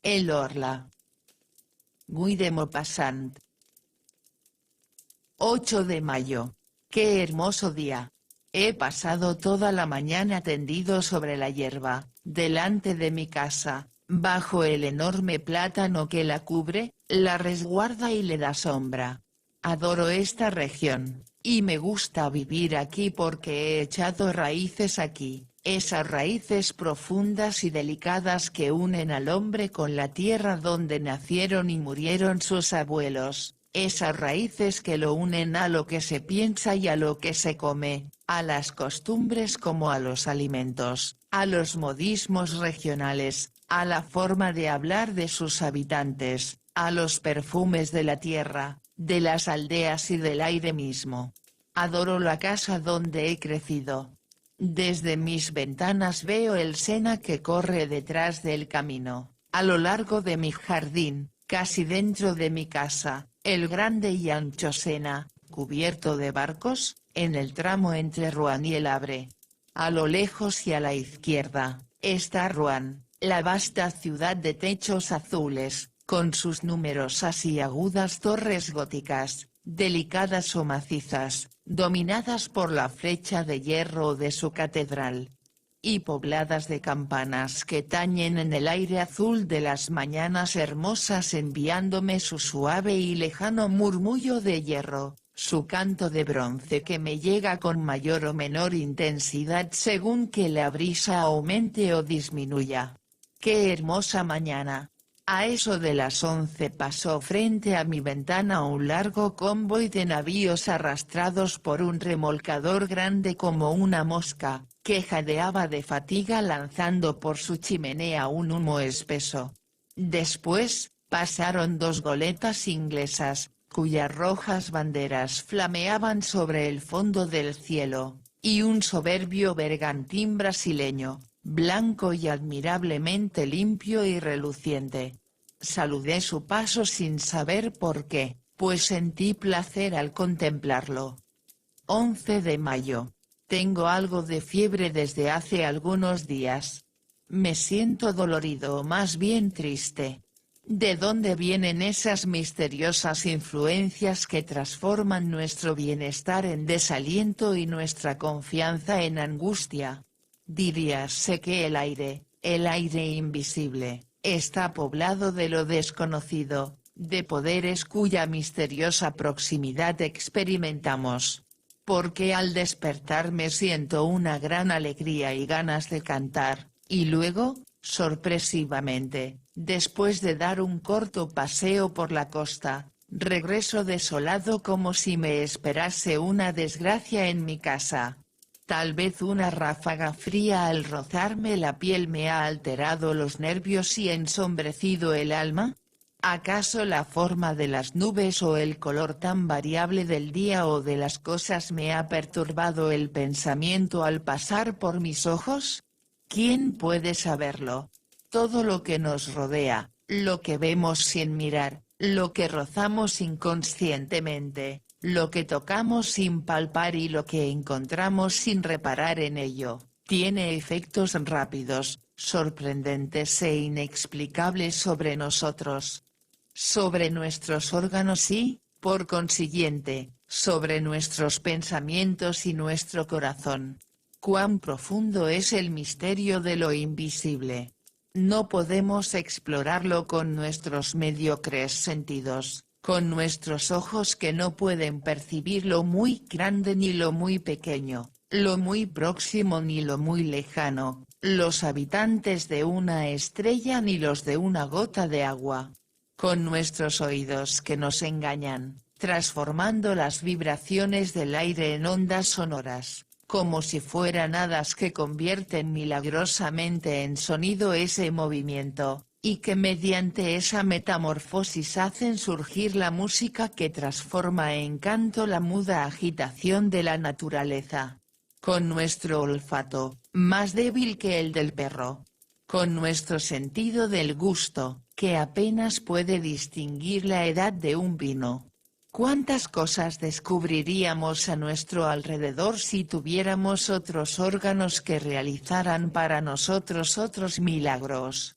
El Orla. Guy de Maupassant. 8 de mayo. ¡Qué hermoso día! He pasado toda la mañana tendido sobre la hierba, delante de mi casa, bajo el enorme plátano que la cubre, la resguarda y le da sombra. Adoro esta región, y me gusta vivir aquí porque he echado raíces aquí, esas raíces profundas y delicadas que unen al hombre con la tierra donde nacieron y murieron sus abuelos. Esas raíces que lo unen a lo que se piensa y a lo que se come, a las costumbres como a los alimentos, a los modismos regionales, a la forma de hablar de sus habitantes, a los perfumes de la tierra, de las aldeas y del aire mismo. Adoro la casa donde he crecido. Desde mis ventanas veo el Sena que corre detrás del camino, a lo largo de mi jardín, casi dentro de mi casa. El grande y ancho Sena, cubierto de barcos, en el tramo entre Rouen y el Havre. A lo lejos y a la izquierda, está Rouen, la vasta ciudad de techos azules, con sus numerosas y agudas torres góticas, delicadas o macizas, dominadas por la flecha de hierro de su catedral. Y pobladas de campanas que tañen en el aire azul de las mañanas hermosas enviándome su suave y lejano murmullo de hierro, su canto de bronce que me llega con mayor o menor intensidad según que la brisa aumente o disminuya. ¡Qué hermosa mañana! A eso de las 11 pasó frente a mi ventana un largo convoy de navíos arrastrados por un remolcador grande como una mosca, que jadeaba de fatiga lanzando por su chimenea un humo espeso. Después, pasaron 2 goletas inglesas, cuyas rojas banderas flameaban sobre el fondo del cielo, y un soberbio bergantín brasileño, blanco y admirablemente limpio y reluciente. Saludé su paso sin saber por qué, pues sentí placer al contemplarlo. 11 de mayo. Tengo algo de fiebre desde hace algunos días. Me siento dolorido o más bien triste. ¿De dónde vienen esas misteriosas influencias que transforman nuestro bienestar en desaliento y nuestra confianza en angustia? Diríase que el aire invisible, está poblado de lo desconocido, de poderes cuya misteriosa proximidad experimentamos. Porque al despertar me siento una gran alegría y ganas de cantar, y luego, sorpresivamente, después de dar un corto paseo por la costa, regreso desolado como si me esperase una desgracia en mi casa. Tal vez una ráfaga fría al rozarme la piel me ha alterado los nervios y ensombrecido el alma. ¿Acaso la forma de las nubes o el color tan variable del día o de las cosas me ha perturbado el pensamiento al pasar por mis ojos? ¿Quién puede saberlo? Todo lo que nos rodea, lo que vemos sin mirar, lo que rozamos inconscientemente, lo que tocamos sin palpar y lo que encontramos sin reparar en ello, tiene efectos rápidos, sorprendentes e inexplicables sobre nosotros. Sobre nuestros órganos y, por consiguiente, sobre nuestros pensamientos y nuestro corazón. Cuán profundo es el misterio de lo invisible. No podemos explorarlo con nuestros mediocres sentidos, con nuestros ojos que no pueden percibir lo muy grande ni lo muy pequeño, lo muy próximo ni lo muy lejano, los habitantes de una estrella ni los de una gota de agua. Con nuestros oídos que nos engañan, transformando las vibraciones del aire en ondas sonoras, como si fueran hadas que convierten milagrosamente en sonido ese movimiento, y que mediante esa metamorfosis hacen surgir la música que transforma en canto la muda agitación de la naturaleza. Con nuestro olfato, más débil que el del perro. Con nuestro sentido del gusto, que apenas puede distinguir la edad de un vino. ¿Cuántas cosas descubriríamos a nuestro alrededor si tuviéramos otros órganos que realizaran para nosotros otros milagros?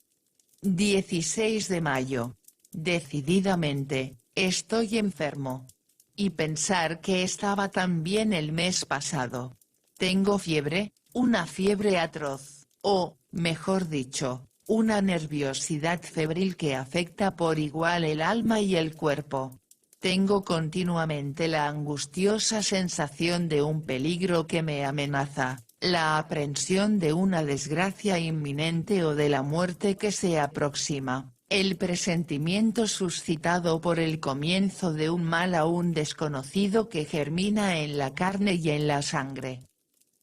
16 de mayo. Decididamente, estoy enfermo. Y pensar que estaba tan bien el mes pasado. Tengo fiebre, una fiebre atroz, o, mejor dicho, una nerviosidad febril que afecta por igual el alma y el cuerpo. Tengo continuamente la angustiosa sensación de un peligro que me amenaza, la aprensión de una desgracia inminente o de la muerte que se aproxima, el presentimiento suscitado por el comienzo de un mal aún desconocido que germina en la carne y en la sangre.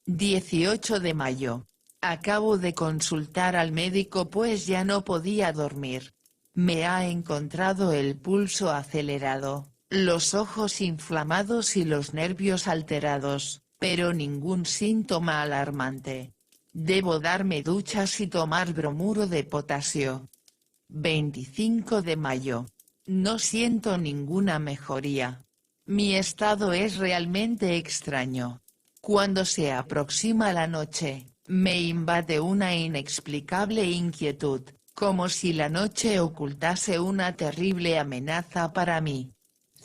18 de mayo. Acabo de consultar al médico pues ya no podía dormir. Me ha encontrado el pulso acelerado, los ojos inflamados y los nervios alterados, pero ningún síntoma alarmante. Debo darme duchas y tomar bromuro de potasio. 25 de mayo. No siento ninguna mejoría. Mi estado es realmente extraño. Cuando se aproxima la noche, me invade una inexplicable inquietud, como si la noche ocultase una terrible amenaza para mí.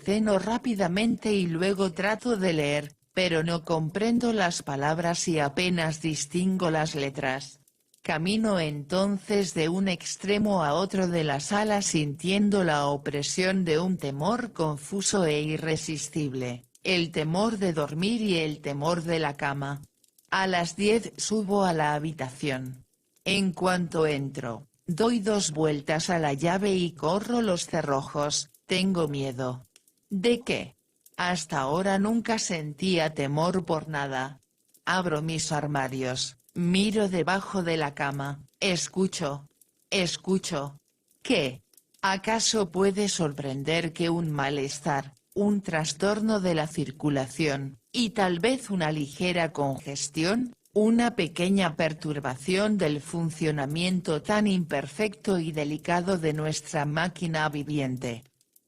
Ceno rápidamente y luego trato de leer, pero no comprendo las palabras y apenas distingo las letras. Camino entonces de un extremo a otro de la sala sintiendo la opresión de un temor confuso e irresistible, el temor de dormir y el temor de la cama. A las 10 subo a la habitación. En cuanto entro, doy 2 vueltas a la llave y corro los cerrojos. Tengo miedo. ¿De qué? Hasta ahora nunca sentía temor por nada. Abro mis armarios, miro debajo de la cama, escucho. ¿Qué? ¿Acaso puede sorprender que un malestar, un trastorno de la circulación, y tal vez una ligera congestión, una pequeña perturbación del funcionamiento tan imperfecto y delicado de nuestra máquina viviente,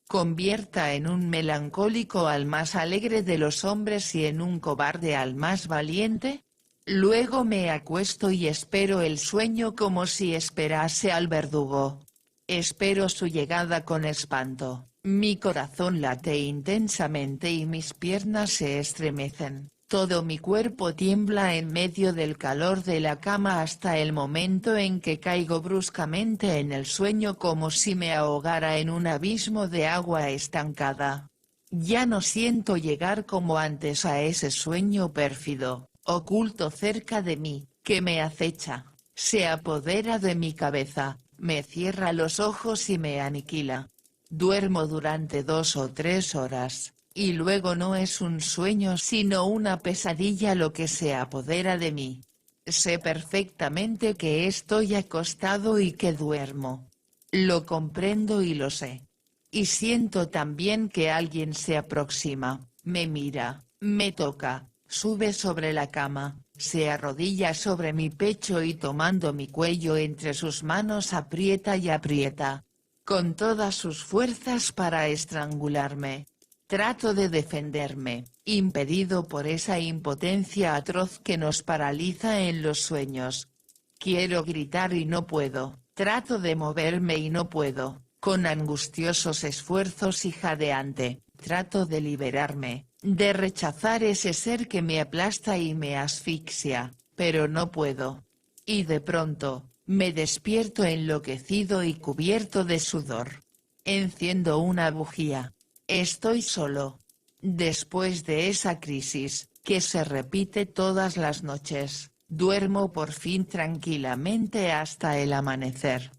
convierta en un melancólico al más alegre de los hombres y en un cobarde al más valiente? Luego me acuesto y espero el sueño como si esperase al verdugo. Espero su llegada con espanto, mi corazón late intensamente y mis piernas se estremecen, todo mi cuerpo tiembla en medio del calor de la cama hasta el momento en que caigo bruscamente en el sueño como si me ahogara en un abismo de agua estancada. Ya no siento llegar como antes a ese sueño pérfido, oculto cerca de mí, que me acecha, se apodera de mi cabeza, me cierra los ojos y me aniquila. Duermo durante 2 o 3 horas, y luego no es un sueño sino una pesadilla lo que se apodera de mí. Sé perfectamente que estoy acostado y que duermo. Lo comprendo y lo sé. Y siento también que alguien se aproxima, me mira, me toca, sube sobre la cama, se arrodilla sobre mi pecho y tomando mi cuello entre sus manos aprieta y aprieta, con todas sus fuerzas para estrangularme. Trato de defenderme, impedido por esa impotencia atroz que nos paraliza en los sueños. Quiero gritar y no puedo, trato de moverme y no puedo, con angustiosos esfuerzos y jadeante, trato de liberarme, de rechazar ese ser que me aplasta y me asfixia, pero no puedo. Y de pronto, me despierto enloquecido y cubierto de sudor. Enciendo una bujía. Estoy solo. Después de esa crisis, que se repite todas las noches, duermo por fin tranquilamente hasta el amanecer.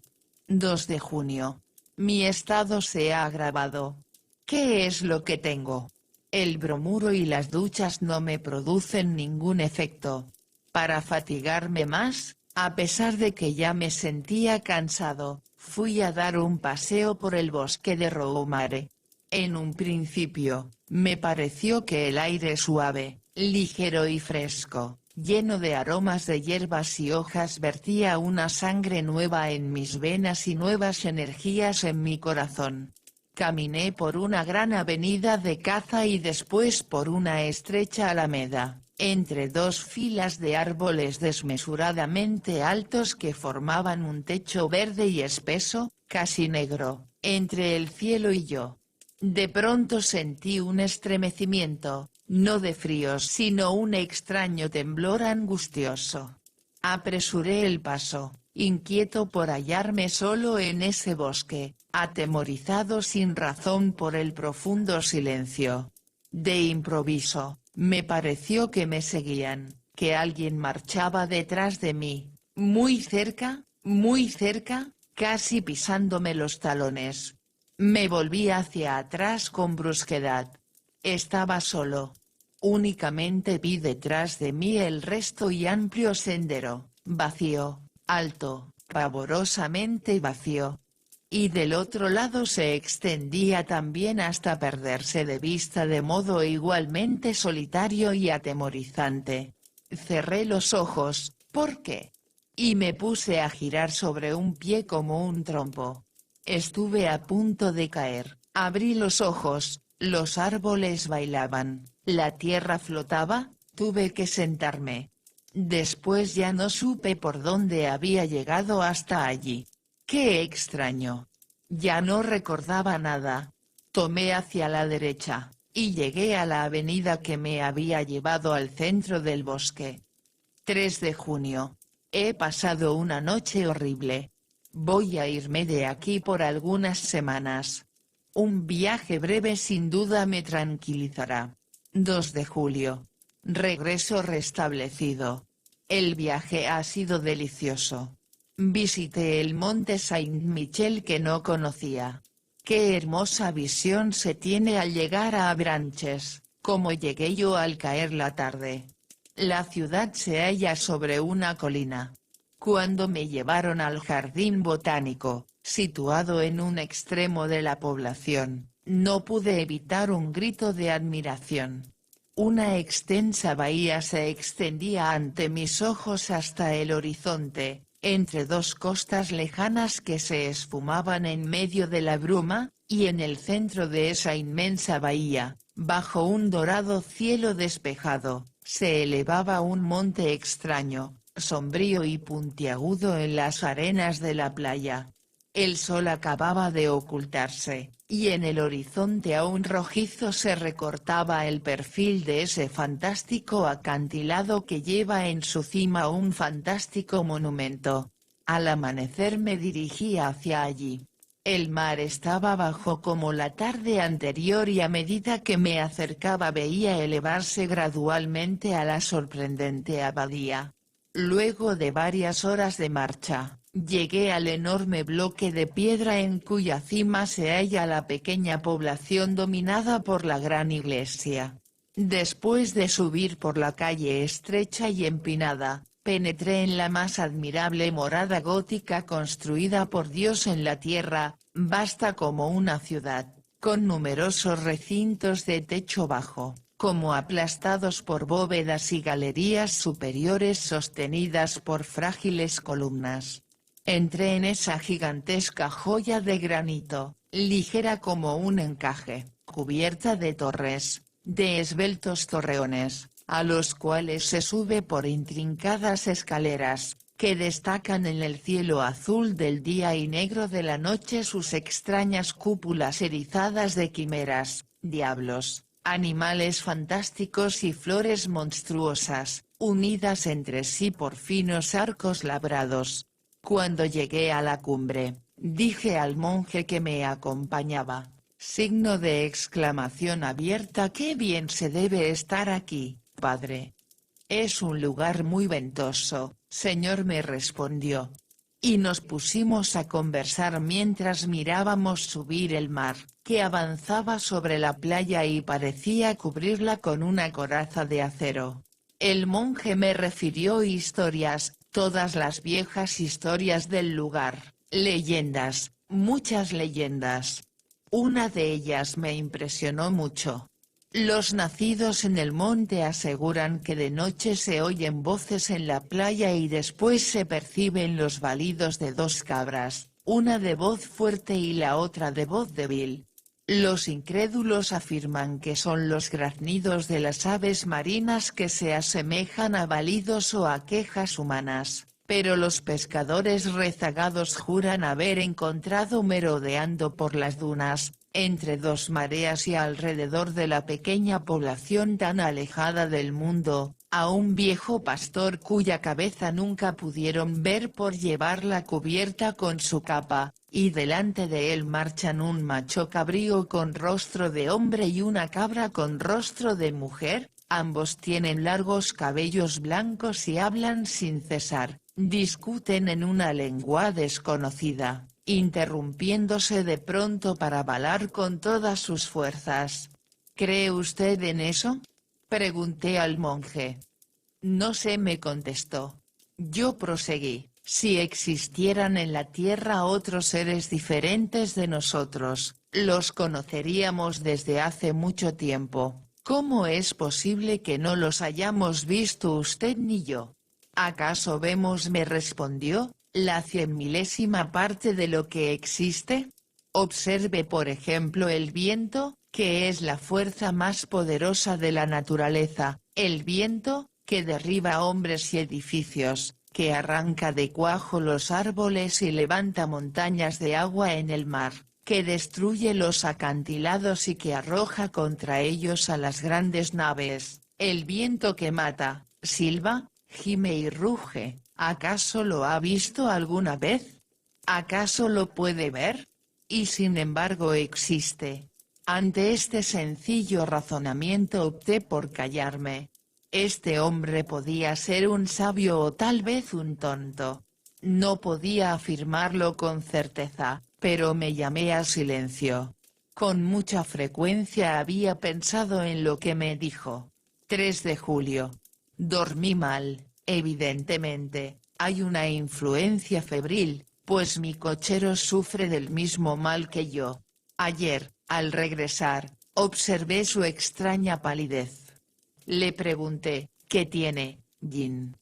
2 de junio. Mi estado se ha agravado. ¿Qué es lo que tengo? El bromuro y las duchas no me producen ningún efecto. Para fatigarme más, a pesar de que ya me sentía cansado, fui a dar un paseo por el bosque de Roumare. En un principio, me pareció que el aire suave, ligero y fresco, lleno de aromas de hierbas y hojas vertía una sangre nueva en mis venas y nuevas energías en mi corazón. Caminé por una gran avenida de caza y después por una estrecha alameda, entre dos filas de árboles desmesuradamente altos que formaban un techo verde y espeso, casi negro, entre el cielo y yo. De pronto sentí un estremecimiento, no de frío sino un extraño temblor angustioso. Apresuré el paso, inquieto por hallarme solo en ese bosque, atemorizado sin razón por el profundo silencio. De improviso, me pareció que me seguían, que alguien marchaba detrás de mí, muy cerca, casi pisándome los talones. Me volví hacia atrás con brusquedad. Estaba solo. Únicamente vi detrás de mí el resto y amplio sendero, vacío, alto, pavorosamente vacío. Y del otro lado se extendía también hasta perderse de vista de modo igualmente solitario y atemorizante. Cerré los ojos, ¿por qué? Y me puse a girar sobre un pie como un trompo. Estuve a punto de caer, abrí los ojos, los árboles bailaban, la tierra flotaba, tuve que sentarme. Después ya no supe por dónde había llegado hasta allí. ¡Qué extraño! Ya no recordaba nada. Tomé hacia la derecha, y llegué a la avenida que me había llevado al centro del bosque. 3 de junio. He pasado una noche horrible. Voy a irme de aquí por algunas semanas. Un viaje breve sin duda me tranquilizará. 2 de julio. Regreso restablecido. El viaje ha sido delicioso. Visité el monte Saint-Michel que no conocía. Qué hermosa visión se tiene al llegar a Avranches, como llegué yo al caer la tarde. La ciudad se halla sobre una colina. Cuando me llevaron al jardín botánico, situado en un extremo de la población, no pude evitar un grito de admiración. Una extensa bahía se extendía ante mis ojos hasta el horizonte, entre dos costas lejanas que se esfumaban en medio de la bruma, y en el centro de esa inmensa bahía, bajo un dorado cielo despejado, se elevaba un monte extraño, sombrío y puntiagudo en las arenas de la playa. El sol acababa de ocultarse, y en el horizonte aún rojizo se recortaba el perfil de ese fantástico acantilado que lleva en su cima un fantástico monumento. Al amanecer me dirigí hacia allí. El mar estaba bajo como la tarde anterior y a medida que me acercaba veía elevarse gradualmente a la sorprendente abadía. Luego de varias horas de marcha, llegué al enorme bloque de piedra en cuya cima se halla la pequeña población dominada por la gran iglesia. Después de subir por la calle estrecha y empinada, penetré en la más admirable morada gótica construida por Dios en la tierra, vasta como una ciudad, con numerosos recintos de techo bajo, como aplastados por bóvedas y galerías superiores sostenidas por frágiles columnas. Entré en esa gigantesca joya de granito, ligera como un encaje, cubierta de torres, de esbeltos torreones, a los cuales se sube por intrincadas escaleras, que destacan en el cielo azul del día y negro de la noche sus extrañas cúpulas erizadas de quimeras, diablos, animales fantásticos y flores monstruosas, unidas entre sí por finos arcos labrados. Cuando llegué a la cumbre, dije al monje que me acompañaba, signo de exclamación abierta: «¡Qué bien se debe estar aquí, padre!». «Es un lugar muy ventoso, señor», me respondió. Y nos pusimos a conversar mientras mirábamos subir el mar, que avanzaba sobre la playa y parecía cubrirla con una coraza de acero. El monje me refirió historias, todas las viejas historias del lugar, leyendas, muchas leyendas. Una de ellas me impresionó mucho. Los nacidos en el monte aseguran que de noche se oyen voces en la playa y después se perciben los balidos de dos cabras, una de voz fuerte y la otra de voz débil. Los incrédulos afirman que son los graznidos de las aves marinas que se asemejan a balidos o a quejas humanas, pero los pescadores rezagados juran haber encontrado merodeando por las dunas, entre dos mareas y alrededor de la pequeña población tan alejada del mundo, a un viejo pastor cuya cabeza nunca pudieron ver por llevarla cubierta con su capa, y delante de él marchan un macho cabrío con rostro de hombre y una cabra con rostro de mujer, ambos tienen largos cabellos blancos y hablan sin cesar, discuten en una lengua desconocida, interrumpiéndose de pronto para balar con todas sus fuerzas. ¿Cree usted en eso?, pregunté al monje. No sé, me contestó. Yo proseguí. Si existieran en la tierra otros seres diferentes de nosotros, los conoceríamos desde hace mucho tiempo. ¿Cómo es posible que no los hayamos visto usted ni yo? ¿Acaso vemos?, me respondió, la 100.000ª parte de lo que existe. Observe por ejemplo el viento, que es la fuerza más poderosa de la naturaleza, el viento, que derriba hombres y edificios, que arranca de cuajo los árboles y levanta montañas de agua en el mar, que destruye los acantilados y que arroja contra ellos a las grandes naves, el viento que mata, silba, gime y ruge. ¿Acaso lo ha visto alguna vez? ¿Acaso lo puede ver? Y sin embargo existe. Ante este sencillo razonamiento opté por callarme. Este hombre podía ser un sabio o tal vez un tonto. No podía afirmarlo con certeza, pero me llamé a silencio. Con mucha frecuencia había pensado en lo que me dijo. 3 de julio. Dormí mal, evidentemente, hay una influencia febril, pues mi cochero sufre del mismo mal que yo. Ayer, al regresar, observé su extraña palidez. Le pregunté, ¿qué tiene, Jin?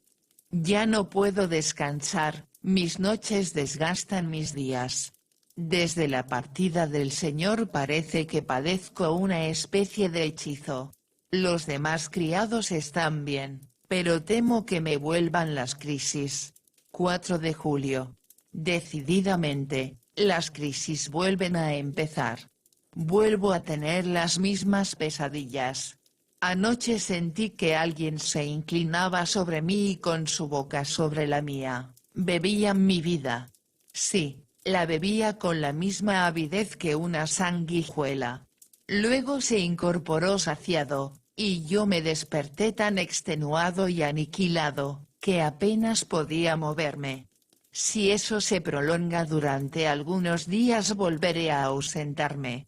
Ya no puedo descansar, mis noches desgastan mis días. Desde la partida del Señor parece que padezco una especie de hechizo. Los demás criados están bien, pero temo que me vuelvan las crisis. 4 de julio. Decididamente, las crisis vuelven a empezar. Vuelvo a tener las mismas pesadillas. Anoche sentí que alguien se inclinaba sobre mí y con su boca sobre la mía, bebían mi vida. Sí, la bebía con la misma avidez que una sanguijuela. Luego se incorporó saciado, y yo me desperté tan extenuado y aniquilado, que apenas podía moverme. Si eso se prolonga durante algunos días volveré a ausentarme.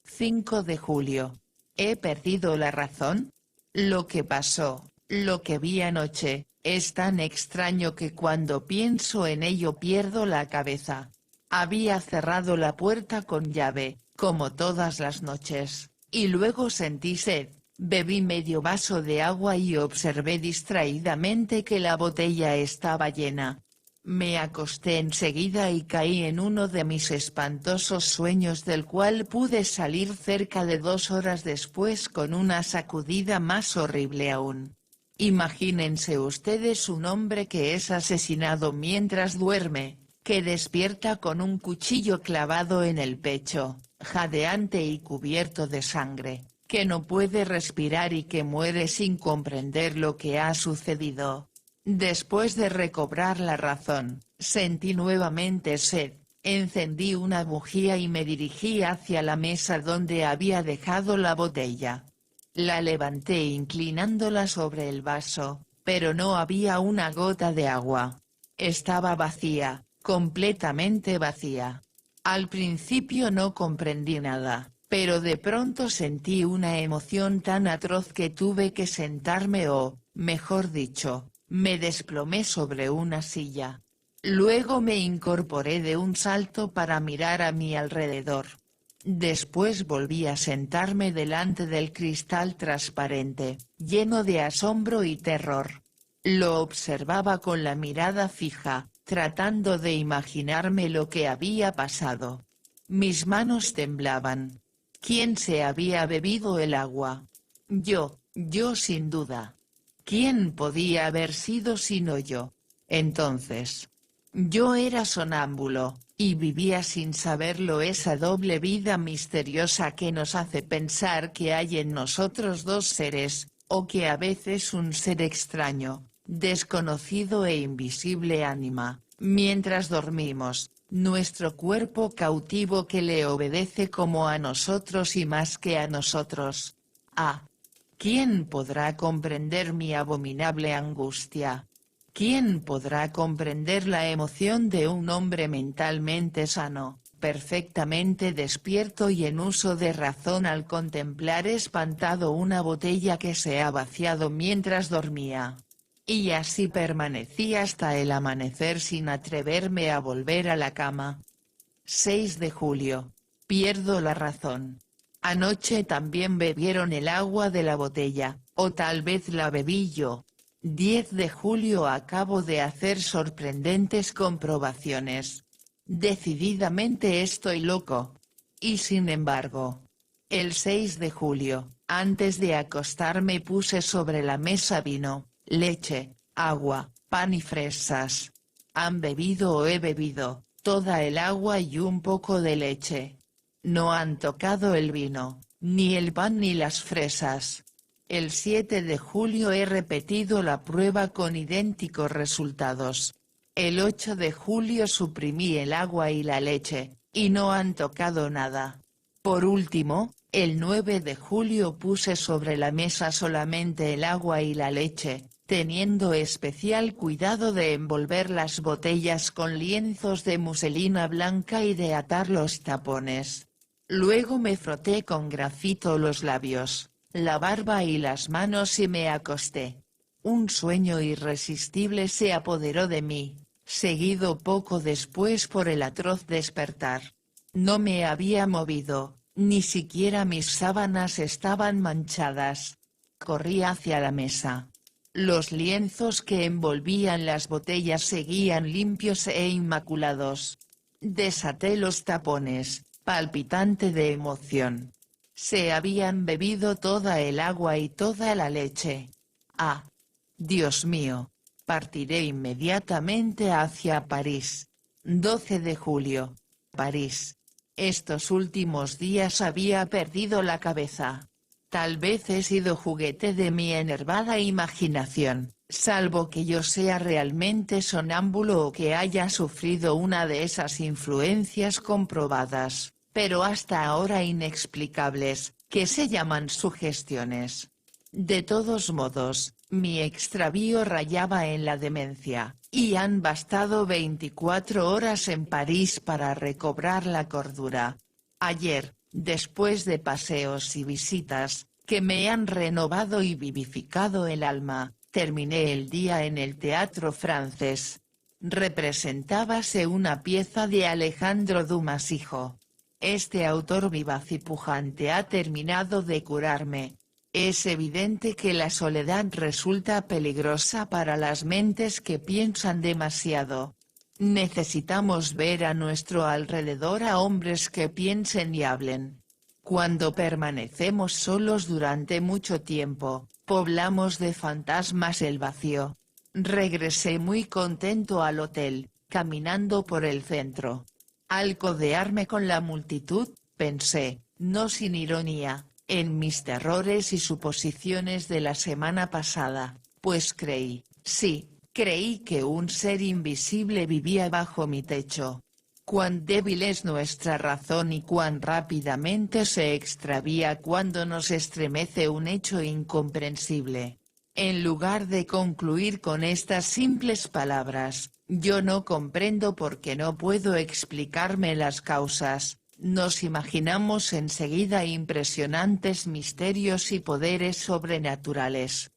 5 de julio. ¿He perdido la razón? Lo que pasó, lo que vi anoche, es tan extraño que cuando pienso en ello pierdo la cabeza. Había cerrado la puerta con llave, como todas las noches, y luego sentí sed, bebí medio vaso de agua y observé distraídamente que la botella estaba llena. Me acosté enseguida y caí en uno de mis espantosos sueños del cual pude salir cerca de 2 horas después con una sacudida más horrible aún. Imagínense ustedes un hombre que es asesinado mientras duerme, que despierta con un cuchillo clavado en el pecho, jadeante y cubierto de sangre, que no puede respirar y que muere sin comprender lo que ha sucedido. Después de recobrar la razón, sentí nuevamente sed, encendí una bujía y me dirigí hacia la mesa donde había dejado la botella. La levanté inclinándola sobre el vaso, pero no había una gota de agua. Estaba vacía, completamente vacía. Al principio no comprendí nada, pero de pronto sentí una emoción tan atroz que tuve que sentarme o, mejor dicho, me desplomé sobre una silla. Luego me incorporé de un salto para mirar a mi alrededor. Después volví a sentarme delante del cristal transparente, lleno de asombro y terror. Lo observaba con la mirada fija, tratando de imaginarme lo que había pasado. Mis manos temblaban. ¿Quién se había bebido el agua? Yo sin duda. ¿Quién podía haber sido sino yo? Entonces. Yo era sonámbulo, y vivía sin saberlo esa doble vida misteriosa que nos hace pensar que hay en nosotros dos seres, o que a veces un ser extraño, desconocido e invisible anima, mientras dormimos, nuestro cuerpo cautivo que le obedece como a nosotros y más que a nosotros. ¿Quién podrá comprender mi abominable angustia? ¿Quién podrá comprender la emoción de un hombre mentalmente sano, perfectamente despierto y en uso de razón al contemplar espantado una botella que se ha vaciado mientras dormía? Y así permanecí hasta el amanecer sin atreverme a volver a la cama. 6 de julio. Pierdo la razón. Anoche también bebieron el agua de la botella, o tal vez la bebí yo. 10 de julio. Acabo de hacer sorprendentes comprobaciones. Decididamente estoy loco. Y sin embargo. El 6 de julio, antes de acostarme puse sobre la mesa vino, leche, agua, pan y fresas. ¿Han bebido o he bebido toda el agua y un poco de leche? No han tocado el vino, ni el pan ni las fresas. El 7 de julio he repetido la prueba con idénticos resultados. El 8 de julio suprimí el agua y la leche, y no han tocado nada. Por último, el 9 de julio puse sobre la mesa solamente el agua y la leche, teniendo especial cuidado de envolver las botellas con lienzos de muselina blanca y de atar los tapones. Luego me froté con grafito los labios, la barba y las manos y me acosté. Un sueño irresistible se apoderó de mí, seguido poco después por el atroz despertar. No me había movido, ni siquiera mis sábanas estaban manchadas. Corrí hacia la mesa. Los lienzos que envolvían las botellas seguían limpios e inmaculados. Desaté los tapones, palpitante de emoción. Se habían bebido toda el agua y toda la leche. Dios mío. Partiré inmediatamente hacia París. 12 de julio. París. Estos últimos días había perdido la cabeza. Tal vez he sido juguete de mi enervada imaginación, salvo que yo sea realmente sonámbulo o que haya sufrido una de esas influencias comprobadas, pero hasta ahora inexplicables, que se llaman sugestiones. De todos modos, mi extravío rayaba en la demencia, y han bastado 24 horas en París para recobrar la cordura. Ayer, después de paseos y visitas, que me han renovado y vivificado el alma, terminé el día en el Teatro Francés. Representábase una pieza de Alejandro Dumas hijo. Este autor vivaz y pujante ha terminado de curarme. Es evidente que la soledad resulta peligrosa para las mentes que piensan demasiado. Necesitamos ver a nuestro alrededor a hombres que piensen y hablen. Cuando permanecemos solos durante mucho tiempo, poblamos de fantasmas el vacío. Regresé muy contento al hotel, caminando por el centro. Al codearme con la multitud, pensé, no sin ironía, en mis terrores y suposiciones de la semana pasada, pues creí que un ser invisible vivía bajo mi techo. Cuán débil es nuestra razón y cuán rápidamente se extravía cuando nos estremece un hecho incomprensible. En lugar de concluir con estas simples palabras, yo no comprendo porque no puedo explicarme las causas, nos imaginamos enseguida impresionantes misterios y poderes sobrenaturales.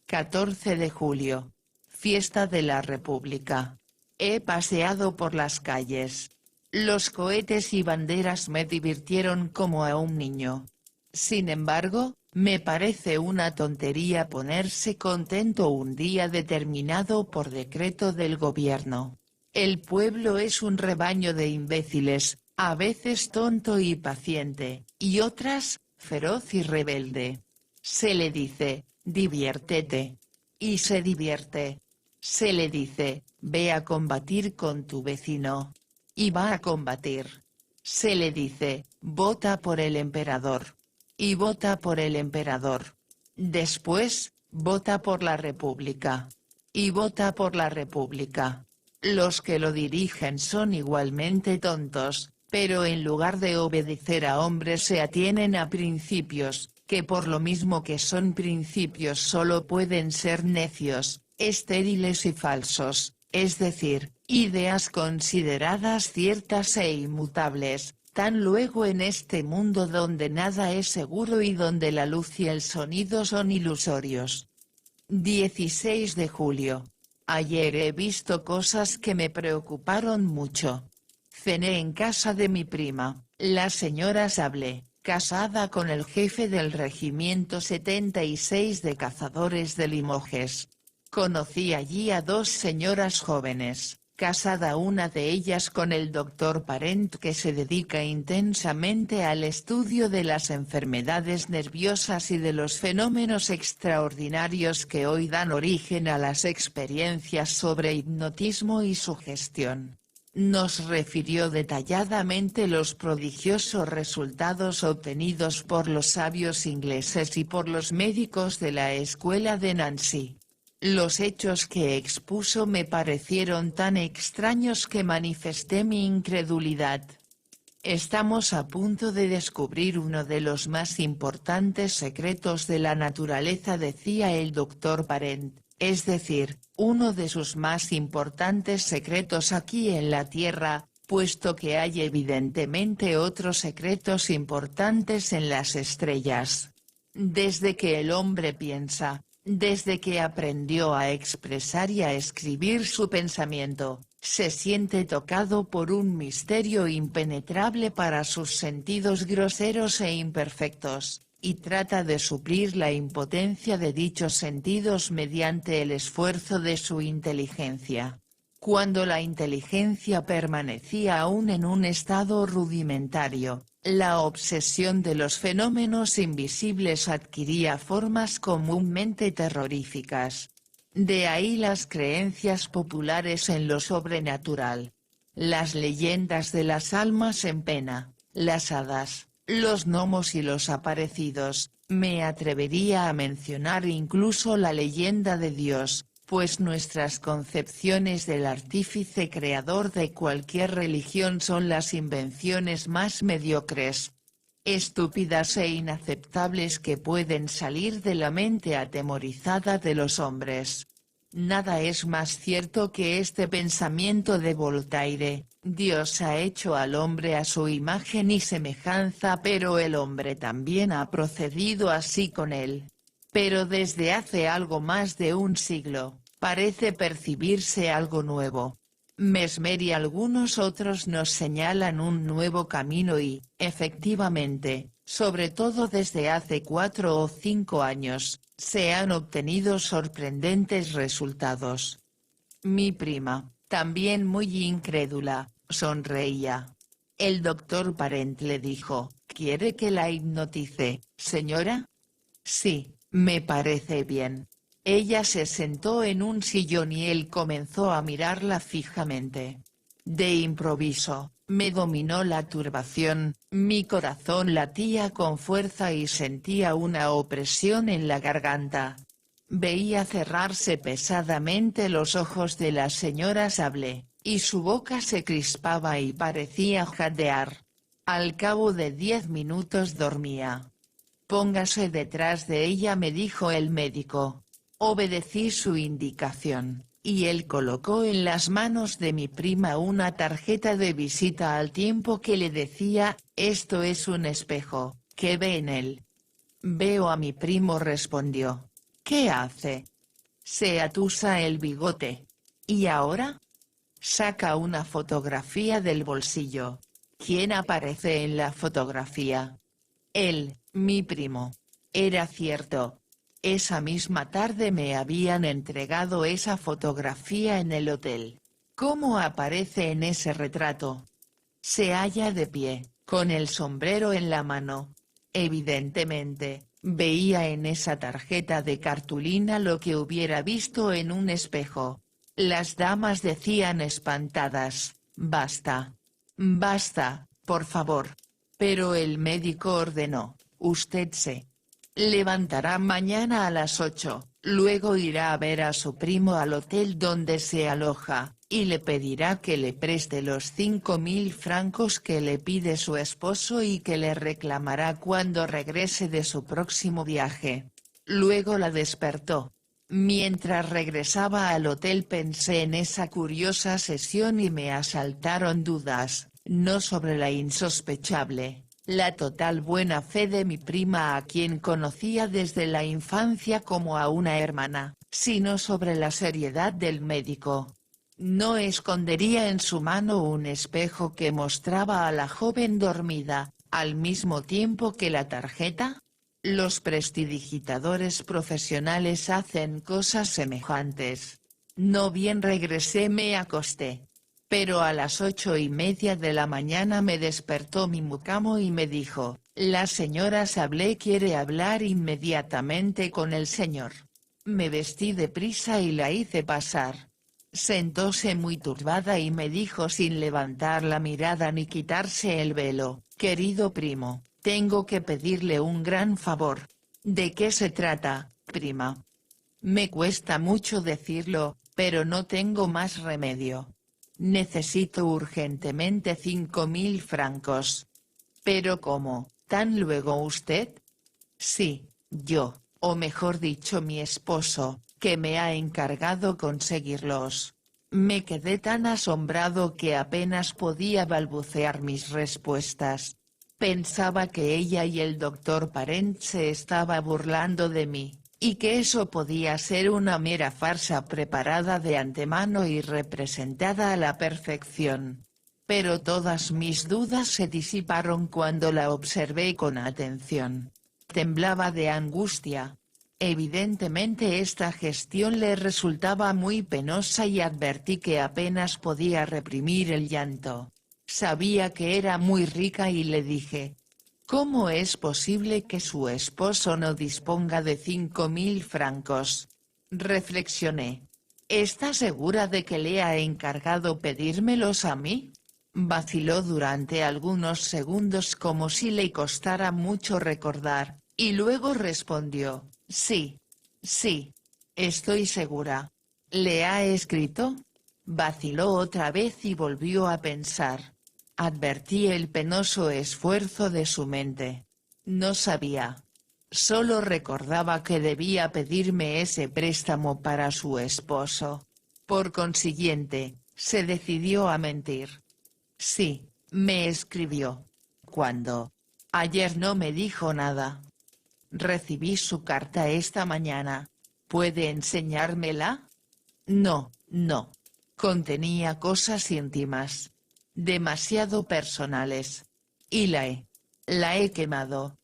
14 de julio. Fiesta de la República. He paseado por las calles. Los cohetes y banderas me divirtieron como a un niño. Sin embargo, me parece una tontería ponerse contento un día determinado por decreto del gobierno. El pueblo es un rebaño de imbéciles, a veces tonto y paciente, y otras, feroz y rebelde. Se le dice, diviértete. Y se divierte. Se le dice, ve a combatir con tu vecino. Y va a combatir. Se le dice, vota por el emperador. Y vota por el emperador. Después, vota por la república. Y vota por la república. Los que lo dirigen son igualmente tontos, pero en lugar de obedecer a hombres se atienen a principios, que por lo mismo que son principios solo pueden ser necios, estériles y falsos, es decir, ideas consideradas ciertas e inmutables, tan luego en este mundo donde nada es seguro y donde la luz y el sonido son ilusorios. 16 de julio. Ayer he visto cosas que me preocuparon mucho. Cené en casa de mi prima, la señora Sable, casada con el jefe del regimiento 76 de cazadores de Limoges. Conocí allí a dos señoras jóvenes, casada una de ellas con el doctor Parent, que se dedica intensamente al estudio de las enfermedades nerviosas y de los fenómenos extraordinarios que hoy dan origen a las experiencias sobre hipnotismo y sugestión. Nos refirió detalladamente los prodigiosos resultados obtenidos por los sabios ingleses y por los médicos de la escuela de Nancy. Los hechos que expuso me parecieron tan extraños que manifesté mi incredulidad. Estamos a punto de descubrir uno de los más importantes secretos de la naturaleza, decía el doctor Parent, es decir, uno de sus más importantes secretos aquí en la Tierra, puesto que hay evidentemente otros secretos importantes en las estrellas. Desde que el hombre piensa, desde que aprendió a expresar y a escribir su pensamiento, se siente tocado por un misterio impenetrable para sus sentidos groseros e imperfectos, y trata de suplir la impotencia de dichos sentidos mediante el esfuerzo de su inteligencia. Cuando la inteligencia permanecía aún en un estado rudimentario, la obsesión de los fenómenos invisibles adquiría formas comúnmente terroríficas. De ahí las creencias populares en lo sobrenatural. Las leyendas de las almas en pena, las hadas, los gnomos y los aparecidos, me atrevería a mencionar incluso la leyenda de Dios, pues nuestras concepciones del artífice creador de cualquier religión son las invenciones más mediocres, estúpidas e inaceptables que pueden salir de la mente atemorizada de los hombres. Nada es más cierto que este pensamiento de Voltaire: Dios ha hecho al hombre a su imagen y semejanza, pero el hombre también ha procedido así con él. Pero desde hace algo más de un siglo, parece percibirse algo nuevo. Mesmer y algunos otros nos señalan un nuevo camino y, efectivamente, sobre todo desde hace 4 o 5 años, se han obtenido sorprendentes resultados. Mi prima, también muy incrédula, sonreía. El doctor Parent le dijo: ¿Quiere que la hipnotice, señora? Sí, me parece bien. Ella se sentó en un sillón y él comenzó a mirarla fijamente. De improviso, me dominó la turbación, mi corazón latía con fuerza y sentía una opresión en la garganta. Veía cerrarse pesadamente los ojos de la señora Sable, y su boca se crispaba y parecía jadear. Al cabo de 10 minutos dormía. Póngase detrás de ella, me dijo el médico. Obedecí su indicación, y él colocó en las manos de mi prima una tarjeta de visita al tiempo que le decía: esto es un espejo, ¿qué ve en él? Veo a mi primo, respondió. ¿Qué hace? Se atusa el bigote. ¿Y ahora? Saca una fotografía del bolsillo. ¿Quién aparece en la fotografía? Él, mi primo. Era cierto. Esa misma tarde me habían entregado esa fotografía en el hotel. ¿Cómo aparece en ese retrato? Se halla de pie, con el sombrero en la mano. Evidentemente, veía en esa tarjeta de cartulina lo que hubiera visto en un espejo. Las damas decían espantadas, «Basta. Basta, por favor». Pero el médico ordenó, «Usted se levantará mañana a las 8, luego irá a ver a su primo al hotel donde se aloja, y le pedirá que le preste los 5.000 francos que le pide su esposo y que le reclamará cuando regrese de su próximo viaje». Luego la despertó. Mientras regresaba al hotel pensé en esa curiosa sesión y me asaltaron dudas, no sobre la insospechable, la total buena fe de mi prima a quien conocía desde la infancia como a una hermana, sino sobre la seriedad del médico. ¿No escondería en su mano un espejo que mostraba a la joven dormida, al mismo tiempo que la tarjeta? Los prestidigitadores profesionales hacen cosas semejantes. No bien regresé me acosté. Pero a las 8:30 de la mañana me despertó mi mucamo y me dijo, «La señora Sablé quiere hablar inmediatamente con el señor». Me vestí deprisa y la hice pasar. Sentóse muy turbada y me dijo sin levantar la mirada ni quitarse el velo, «Querido primo, tengo que pedirle un gran favor». «¿De qué se trata, prima?» «Me cuesta mucho decirlo, pero no tengo más remedio. Necesito urgentemente 5.000 francos». «¿Pero cómo, tan luego usted?» «Sí, yo, o mejor dicho mi esposo, que me ha encargado conseguirlos». Me quedé tan asombrado que apenas podía balbucear mis respuestas. Pensaba que ella y el doctor Parent se estaba burlando de mí, y que eso podía ser una mera farsa preparada de antemano y representada a la perfección. Pero todas mis dudas se disiparon cuando la observé con atención. Temblaba de angustia. Evidentemente esta gestión le resultaba muy penosa y advertí que apenas podía reprimir el llanto. Sabía que era muy rica y le dije, «¿Cómo es posible que su esposo no disponga de 5.000 francos?» Reflexioné. ¿Está segura de que le ha encargado pedírmelos a mí? Vaciló durante algunos segundos como si le costara mucho recordar, y luego respondió, «Sí. Sí. Estoy segura». «¿Le ha escrito?» Vaciló otra vez y volvió a pensar. Advertí el penoso esfuerzo de su mente. No sabía. Solo recordaba que debía pedirme ese préstamo para su esposo. Por consiguiente, se decidió a mentir. «Sí, me escribió». «¿Cuándo?» «Ayer no me dijo nada». «Recibí su carta esta mañana. ¿Puede enseñármela?» «No, no. Contenía cosas íntimas. Demasiado personales. Y la he quemado».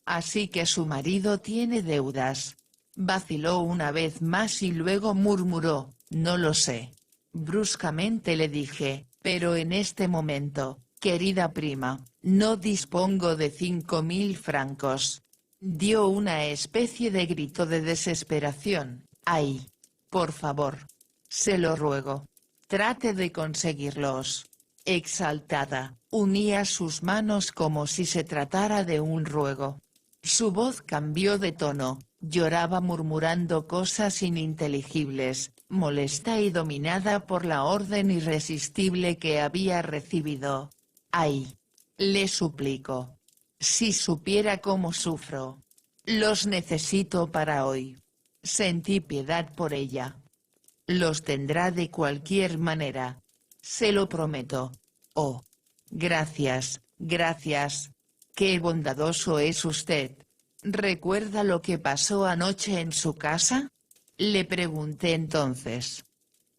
«Así que su marido tiene deudas». Vaciló una vez más y luego murmuró, «No lo sé». Bruscamente le dije, «Pero en este momento, querida prima, no dispongo de 5.000 francos». Dio una especie de grito de desesperación. «¡Ay! Por favor. Se lo ruego. Trate de conseguirlos». Exaltada, unía sus manos como si se tratara de un ruego. Su voz cambió de tono, lloraba murmurando cosas ininteligibles, molesta y dominada por la orden irresistible que había recibido. «Ay. Le suplico. Si supiera cómo sufro. Los necesito para hoy». Sentí piedad por ella. «Los tendrá de cualquier manera. Se lo prometo». «Oh. Gracias, gracias. Qué bondadoso es usted». «¿Recuerda lo que pasó anoche en su casa?». Le pregunté entonces.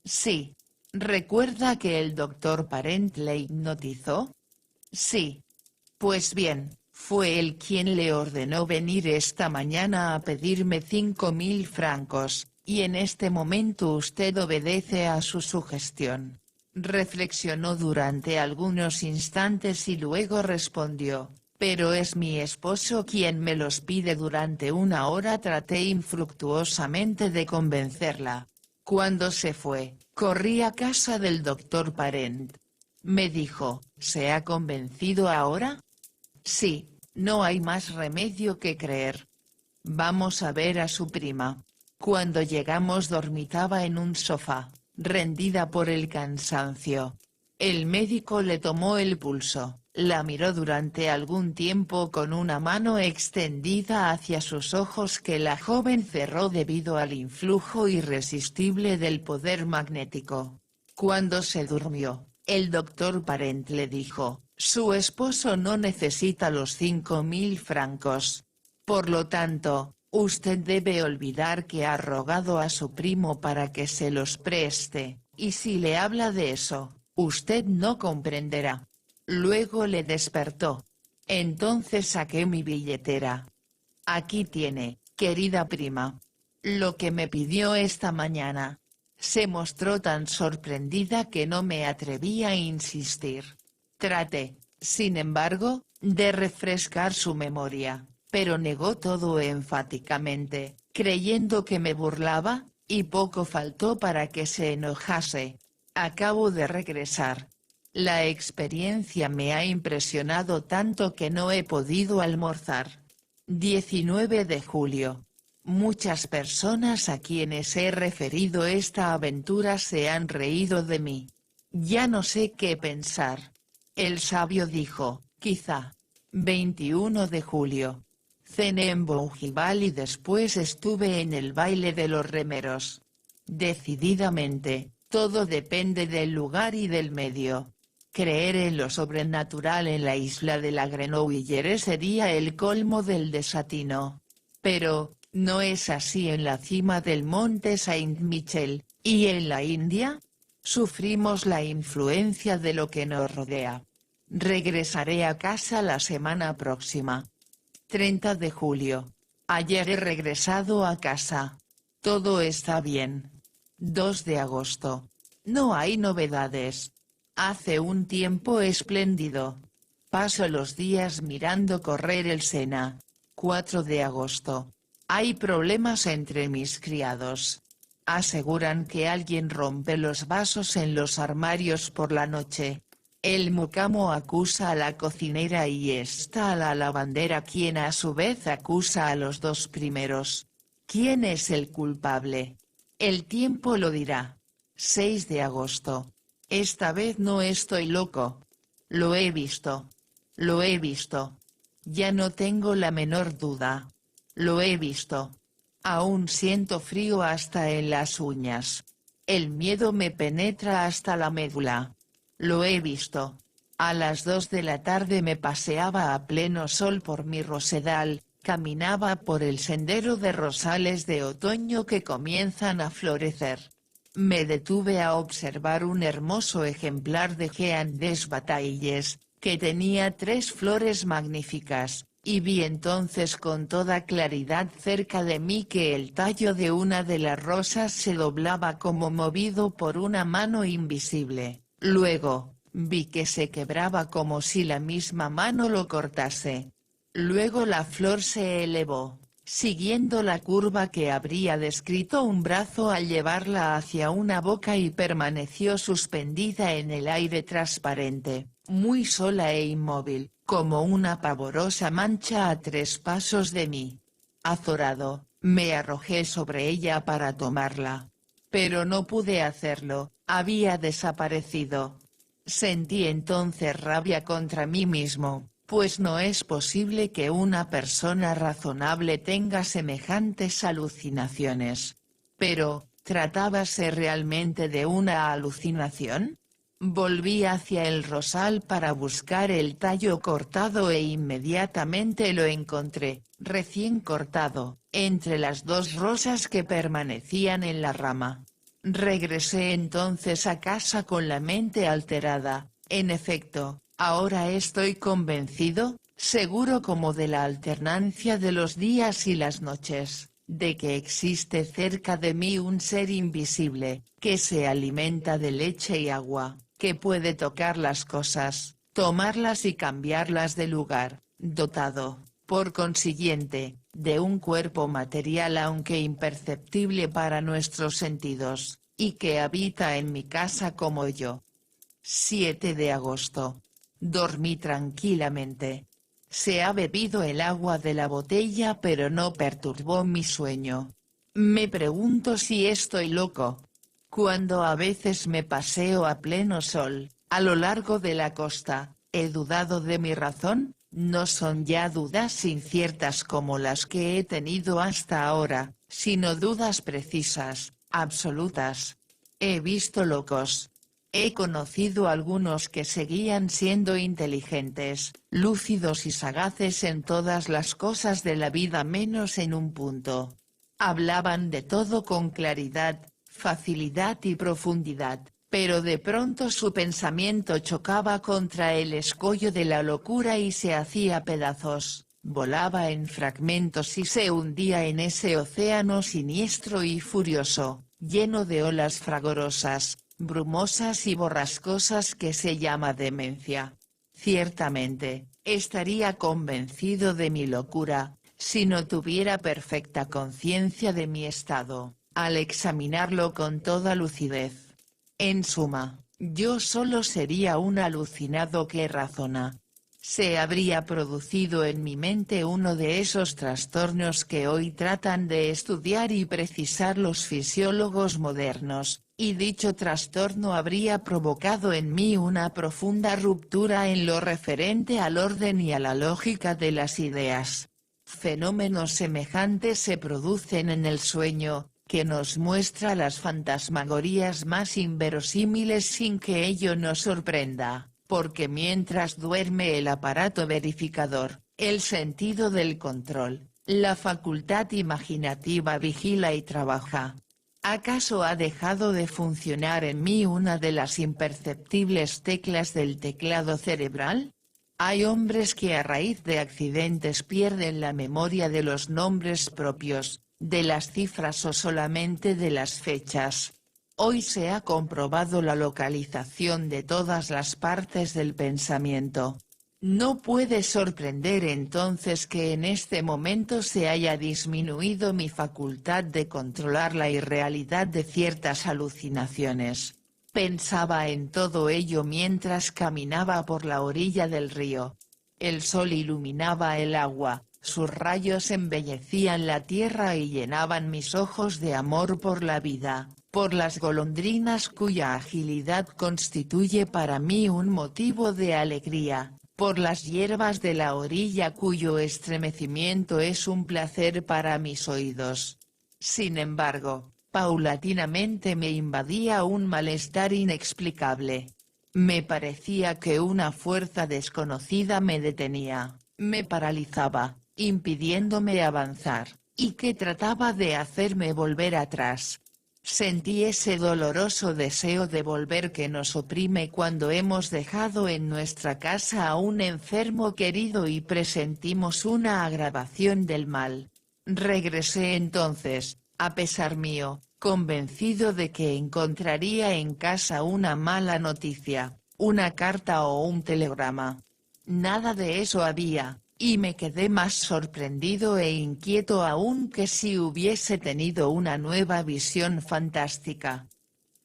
«Sí. ¿Recuerda que el doctor Parent le hipnotizó?». «Sí». «Pues bien, fue él quien le ordenó venir esta mañana a pedirme 5.000 francos, y en este momento usted obedece a su sugestión». Reflexionó durante algunos instantes y luego respondió, pero es mi esposo quien me los pide. Durante una hora traté infructuosamente de convencerla. Cuando se fue, corrí a casa del doctor Parent. Me dijo, ¿se ha convencido ahora? Sí, no hay más remedio que creer. Vamos a ver a su prima. Cuando llegamos dormitaba en un sofá, rendida por el cansancio. El médico le tomó el pulso, la miró durante algún tiempo con una mano extendida hacia sus ojos que la joven cerró debido al influjo irresistible del poder magnético. Cuando se durmió, el doctor Parent le dijo, su esposo no necesita los 5.000 francos. Por lo tanto, usted debe olvidar que ha rogado a su primo para que se los preste, y si le habla de eso, usted no comprenderá. Luego le despertó. Entonces saqué mi billetera. Aquí tiene, querida prima. Lo que me pidió esta mañana. Se mostró tan sorprendida que no me atreví a insistir. Traté, sin embargo, de refrescar su memoria, pero negó todo enfáticamente, creyendo que me burlaba, y poco faltó para que se enojase. Acabo de regresar. La experiencia me ha impresionado tanto que no he podido almorzar. 19 de julio. Muchas personas a quienes he referido esta aventura se han reído de mí. Ya no sé qué pensar. El sabio dijo, quizá. 21 de julio. Cené en Bougival y después estuve en el baile de los remeros. Decididamente, todo depende del lugar y del medio. Creer en lo sobrenatural en la isla de la Grenouillère sería el colmo del desatino. Pero, ¿no es así en la cima del monte Saint-Michel, y en la India? Sufrimos la influencia de lo que nos rodea. Regresaré a casa la semana próxima. 30 de julio. Ayer he regresado a casa. Todo está bien. 2 de agosto. No hay novedades. Hace un tiempo espléndido. Paso los días mirando correr el Sena. 4 de agosto. Hay problemas entre mis criados. Aseguran que alguien rompe los vasos en los armarios por la noche. El mucamo acusa a la cocinera y esta a la lavandera, quien a su vez acusa a los dos primeros. ¿Quién es el culpable? El tiempo lo dirá. 6 de agosto. Esta vez no estoy loco. Lo he visto. Lo he visto. Ya no tengo la menor duda. Lo he visto. Aún siento frío hasta en las uñas. El miedo me penetra hasta la médula. Lo he visto. A las 2 de la tarde me paseaba a pleno sol por mi rosedal, caminaba por el sendero de rosales de otoño que comienzan a florecer. Me detuve a observar un hermoso ejemplar de Jean des Batailles, que tenía 3 flores magníficas, y vi entonces con toda claridad cerca de mí que el tallo de una de las rosas se doblaba como movido por una mano invisible. Luego, vi que se quebraba como si la misma mano lo cortase. Luego la flor se elevó, siguiendo la curva que habría descrito un brazo al llevarla hacia una boca, y permaneció suspendida en el aire transparente, muy sola e inmóvil, como una pavorosa mancha a 3 pasos de mí. Azorado, me arrojé sobre ella para tomarla. Pero no pude hacerlo, había desaparecido. Sentí entonces rabia contra mí mismo, pues no es posible que una persona razonable tenga semejantes alucinaciones. Pero, ¿tratábase realmente de una alucinación? Volví hacia el rosal para buscar el tallo cortado e inmediatamente lo encontré, recién cortado, entre las 2 rosas que permanecían en la rama. Regresé entonces a casa con la mente alterada. En efecto, ahora estoy convencido, seguro como de la alternancia de los días y las noches, de que existe cerca de mí un ser invisible, que se alimenta de leche y agua, que puede tocar las cosas, tomarlas y cambiarlas de lugar, dotado, por consiguiente, de un cuerpo material aunque imperceptible para nuestros sentidos, y que habita en mi casa como yo. 7 de agosto. Dormí tranquilamente. Se ha bebido el agua de la botella pero no perturbó mi sueño. Me pregunto si estoy loco. Cuando a veces me paseo a pleno sol, a lo largo de la costa, ¿he dudado de mi razón? No son ya dudas inciertas como las que he tenido hasta ahora, sino dudas precisas, absolutas. He visto locos. He conocido algunos que seguían siendo inteligentes, lúcidos y sagaces en todas las cosas de la vida menos en un punto. Hablaban de todo con claridad, facilidad y profundidad, pero de pronto su pensamiento chocaba contra el escollo de la locura y se hacía pedazos, volaba en fragmentos y se hundía en ese océano siniestro y furioso, lleno de olas fragorosas, brumosas y borrascosas que se llama demencia. Ciertamente, estaría convencido de mi locura, si no tuviera perfecta conciencia de mi estado, al examinarlo con toda lucidez. En suma, yo solo sería un alucinado que razona. Se habría producido en mi mente uno de esos trastornos que hoy tratan de estudiar y precisar los fisiólogos modernos, y dicho trastorno habría provocado en mí una profunda ruptura en lo referente al orden y a la lógica de las ideas. Fenómenos semejantes se producen en el sueño, que nos muestra las fantasmagorías más inverosímiles sin que ello nos sorprenda, porque mientras duerme el aparato verificador, el sentido del control, la facultad imaginativa vigila y trabaja. ¿Acaso ha dejado de funcionar en mí una de las imperceptibles teclas del teclado cerebral? Hay hombres que a raíz de accidentes pierden la memoria de los nombres propios, de las cifras o solamente de las fechas. Hoy se ha comprobado la localización de todas las partes del pensamiento. No puede sorprender entonces que en este momento se haya disminuido mi facultad de controlar la irrealidad de ciertas alucinaciones. Pensaba en todo ello mientras caminaba por la orilla del río. El sol iluminaba el agua, sus rayos embellecían la tierra y llenaban mis ojos de amor por la vida, por las golondrinas cuya agilidad constituye para mí un motivo de alegría, por las hierbas de la orilla cuyo estremecimiento es un placer para mis oídos. Sin embargo, paulatinamente me invadía un malestar inexplicable. Me parecía que una fuerza desconocida me detenía, me paralizaba, impidiéndome avanzar, y que trataba de hacerme volver atrás. Sentí ese doloroso deseo de volver que nos oprime cuando hemos dejado en nuestra casa a un enfermo querido y presentimos una agravación del mal. Regresé entonces, a pesar mío, convencido de que encontraría en casa una mala noticia, una carta o un telegrama. Nada de eso había, y me quedé más sorprendido e inquieto aún que si hubiese tenido una nueva visión fantástica.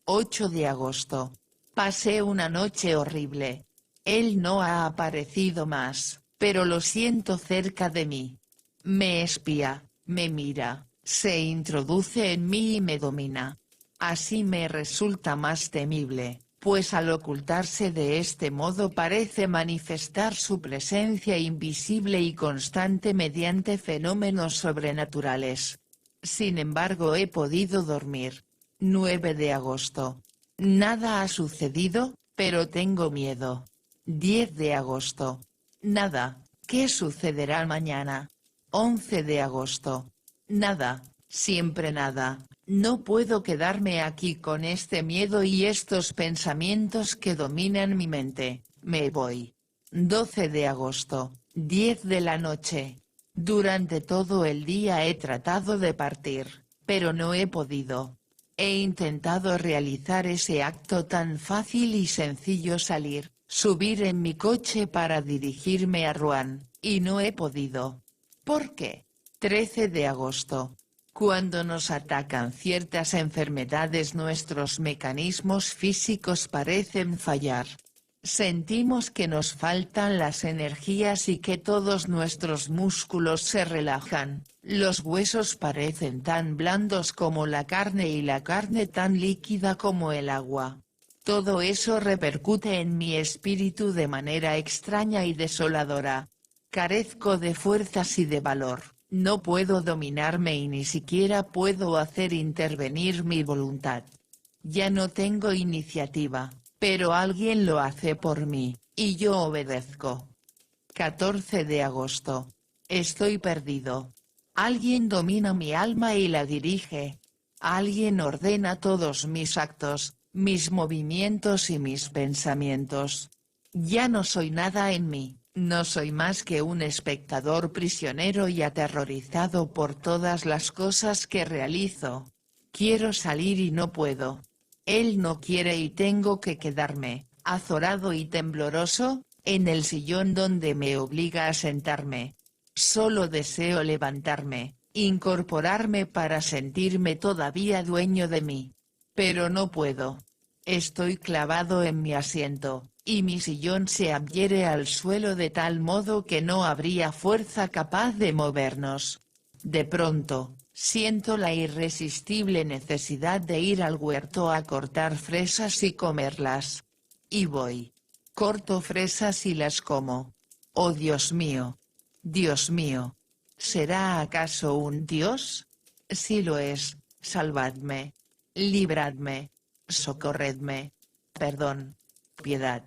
8 de agosto. Pasé una noche horrible. Él no ha aparecido más, pero lo siento cerca de mí. Me espía, me mira, se introduce en mí y me domina. Así me resulta más temible, pues al ocultarse de este modo parece manifestar su presencia invisible y constante mediante fenómenos sobrenaturales. Sin embargo he podido dormir. 9 de agosto. Nada ha sucedido, pero tengo miedo. 10 de agosto. Nada, ¿qué sucederá mañana? 11 de agosto. Nada, siempre nada. No puedo quedarme aquí con este miedo y estos pensamientos que dominan mi mente. Me voy. 12 de agosto, 10 de la noche. Durante todo el día he tratado de partir, pero no he podido. He intentado realizar ese acto tan fácil y sencillo: salir, subir en mi coche para dirigirme a Rouen, y no he podido. ¿Por qué? 13 de agosto. Cuando nos atacan ciertas enfermedades, nuestros mecanismos físicos parecen fallar. Sentimos que nos faltan las energías y que todos nuestros músculos se relajan, los huesos parecen tan blandos como la carne y la carne tan líquida como el agua. Todo eso repercute en mi espíritu de manera extraña y desoladora. Carezco de fuerzas y de valor, no puedo dominarme y ni siquiera puedo hacer intervenir mi voluntad. Ya no tengo iniciativa, pero alguien lo hace por mí, y yo obedezco. 14 de agosto. Estoy perdido. Alguien domina mi alma y la dirige. Alguien ordena todos mis actos, mis movimientos y mis pensamientos. Ya no soy nada en mí, no soy más que un espectador prisionero y aterrorizado por todas las cosas que realizo. Quiero salir y no puedo. Él no quiere y tengo que quedarme, azorado y tembloroso, en el sillón donde me obliga a sentarme. Solo deseo levantarme, incorporarme para sentirme todavía dueño de mí. Pero no puedo. Estoy clavado en mi asiento, y mi sillón se adhiere al suelo de tal modo que no habría fuerza capaz de movernos. De pronto, siento la irresistible necesidad de ir al huerto a cortar fresas y comerlas. Y voy. Corto fresas y las como. ¡Oh Dios mío! Dios mío. ¿Será acaso un Dios? Si lo es, salvadme. Libradme. Socorredme. Perdón. Piedad.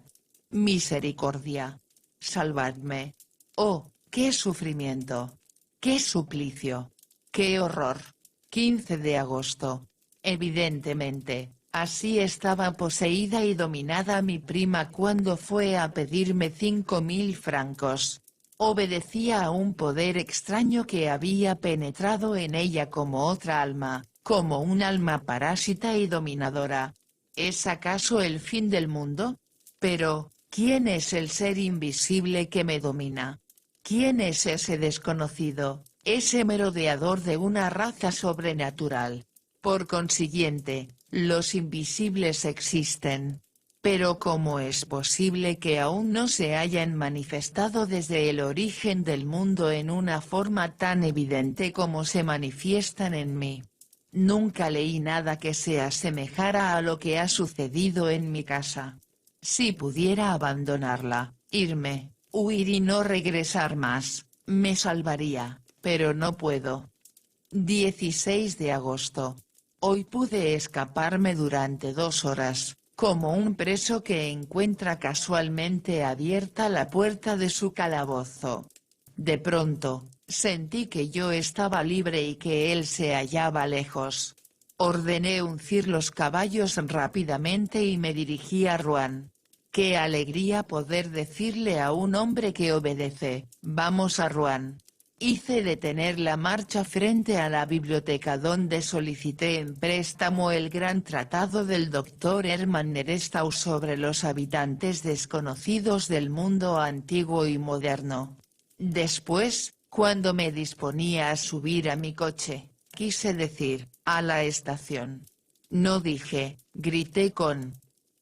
Misericordia. Salvadme. ¡Oh, qué sufrimiento! ¡Qué suplicio! ¡Qué horror! 15 de agosto. Evidentemente, así estaba poseída y dominada mi prima cuando fue a pedirme 5.000 francos. Obedecía a un poder extraño que había penetrado en ella como otra alma, como un alma parásita y dominadora. ¿Es acaso el fin del mundo? Pero, ¿quién es el ser invisible que me domina? ¿Quién es ese desconocido, ese merodeador de una raza sobrenatural? Por consiguiente, los invisibles existen. Pero ¿cómo es posible que aún no se hayan manifestado desde el origen del mundo en una forma tan evidente como se manifiestan en mí? Nunca leí nada que se asemejara a lo que ha sucedido en mi casa. Si pudiera abandonarla, irme, huir y no regresar más, me salvaría, pero no puedo. 16 de agosto. Hoy pude escaparme durante 2 horas, como un preso que encuentra casualmente abierta la puerta de su calabozo. De pronto, sentí que yo estaba libre y que él se hallaba lejos. Ordené uncir los caballos rápidamente y me dirigí a Rouen. Qué alegría poder decirle a un hombre que obedece: vamos a Rouen. Hice detener la marcha frente a la biblioteca donde solicité en préstamo el gran tratado del Dr. Hermann Nerestau sobre los habitantes desconocidos del mundo antiguo y moderno. Después, cuando me disponía a subir a mi coche, quise decir, a la estación. No dije, grité con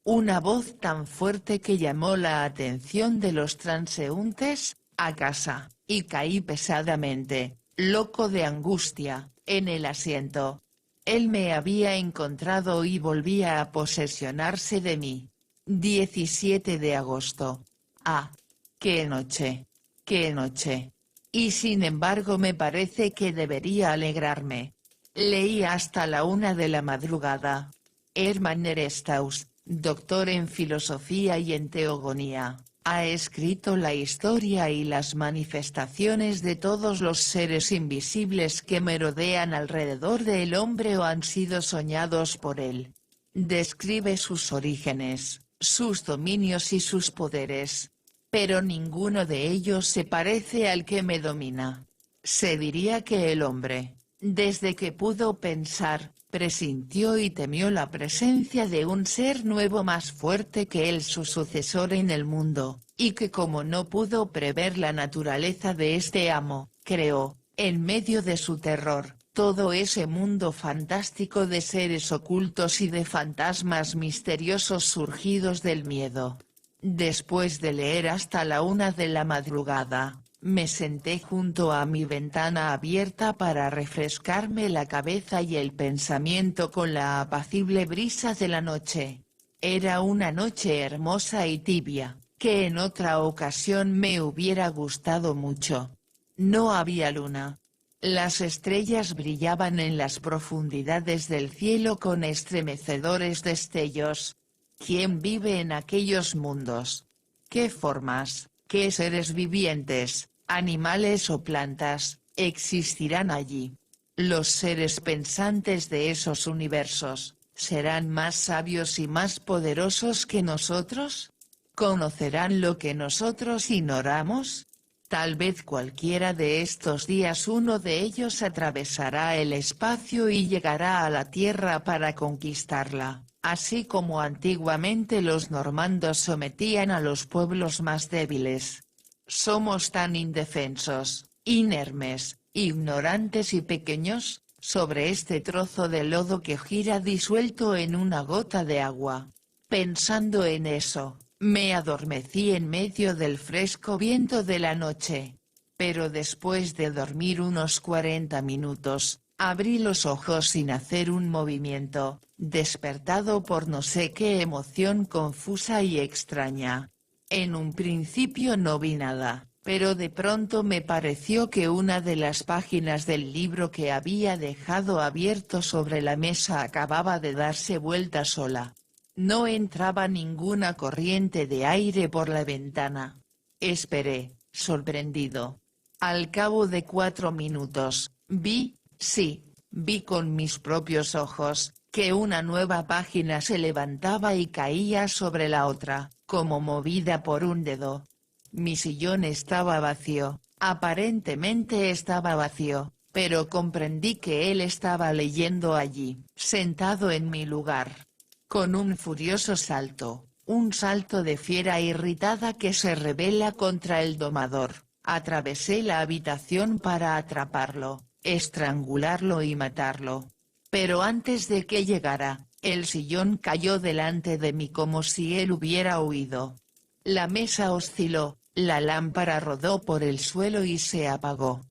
una voz tan fuerte que llamó la atención de los transeúntes, a casa, y caí pesadamente, loco de angustia, en el asiento. Él me había encontrado y volvía a posesionarse de mí. 17 de agosto. Ah, qué noche. ¡Qué noche! Y sin embargo me parece que debería alegrarme. Leí hasta la 1 de la madrugada. Hermann Nerestaus, doctor en filosofía y en teogonía, ha escrito la historia y las manifestaciones de todos los seres invisibles que merodean alrededor del hombre o han sido soñados por él. Describe sus orígenes, sus dominios y sus poderes. Pero ninguno de ellos se parece al que me domina. Se diría que el hombre, desde que pudo pensar, presintió y temió la presencia de un ser nuevo más fuerte que él, su sucesor en el mundo, y que como no pudo prever la naturaleza de este amo, creó, en medio de su terror, todo ese mundo fantástico de seres ocultos y de fantasmas misteriosos surgidos del miedo. Después de leer hasta la 1 de la madrugada, me senté junto a mi ventana abierta para refrescarme la cabeza y el pensamiento con la apacible brisa de la noche. Era una noche hermosa y tibia, que en otra ocasión me hubiera gustado mucho. No había luna. Las estrellas brillaban en las profundidades del cielo con estremecedores destellos. ¿Quién vive en aquellos mundos? ¿Qué formas, qué seres vivientes, animales o plantas, existirán allí? Los seres pensantes de esos universos, ¿serán más sabios y más poderosos que nosotros? ¿Conocerán lo que nosotros ignoramos? Tal vez cualquiera de estos días uno de ellos atravesará el espacio y llegará a la Tierra para conquistarla, así como antiguamente los normandos sometían a los pueblos más débiles. Somos tan indefensos, inermes, ignorantes y pequeños, sobre este trozo de lodo que gira disuelto en una gota de agua. Pensando en eso, me adormecí en medio del fresco viento de la noche. Pero después de dormir unos 40 minutos, abrí los ojos sin hacer un movimiento, despertado por no sé qué emoción confusa y extraña. En un principio no vi nada, pero de pronto me pareció que una de las páginas del libro que había dejado abierto sobre la mesa acababa de darse vuelta sola. No entraba ninguna corriente de aire por la ventana. Esperé, sorprendido. Al cabo de 4 minutos, vi con mis propios ojos, que una nueva página se levantaba y caía sobre la otra, como movida por un dedo. Mi sillón estaba vacío, aparentemente estaba vacío, pero comprendí que él estaba leyendo allí, sentado en mi lugar. Con un furioso salto, un salto de fiera irritada que se rebela contra el domador, atravesé la habitación para atraparlo, estrangularlo y matarlo. Pero antes de que llegara, el sillón cayó delante de mí como si él hubiera huido. La mesa osciló, la lámpara rodó por el suelo y se apagó.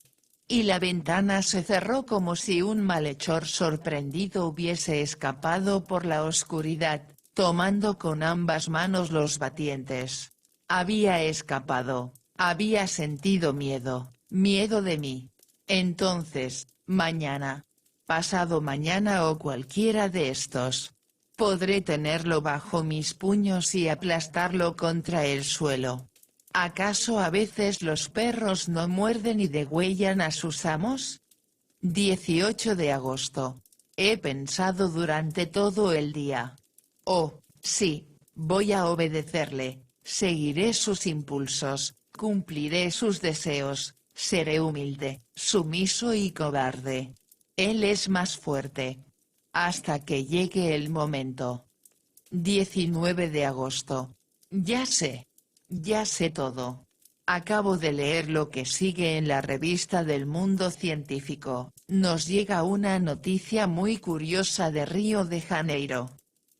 Y la ventana se cerró como si un malhechor sorprendido hubiese escapado por la oscuridad, tomando con ambas manos los batientes. Había escapado, había sentido miedo, miedo de mí. Entonces, mañana, pasado mañana o cualquiera de estos, podré tenerlo bajo mis puños y aplastarlo contra el suelo. ¿Acaso a veces los perros no muerden y degüellan a sus amos? 18 de agosto. He pensado durante todo el día. Oh, sí, voy a obedecerle, seguiré sus impulsos, cumpliré sus deseos, seré humilde, sumiso y cobarde. Él es más fuerte. Hasta que llegue el momento. 19 de agosto. Ya sé todo. Acabo de leer lo que sigue en la revista del Mundo Científico. Nos llega una noticia muy curiosa de Río de Janeiro.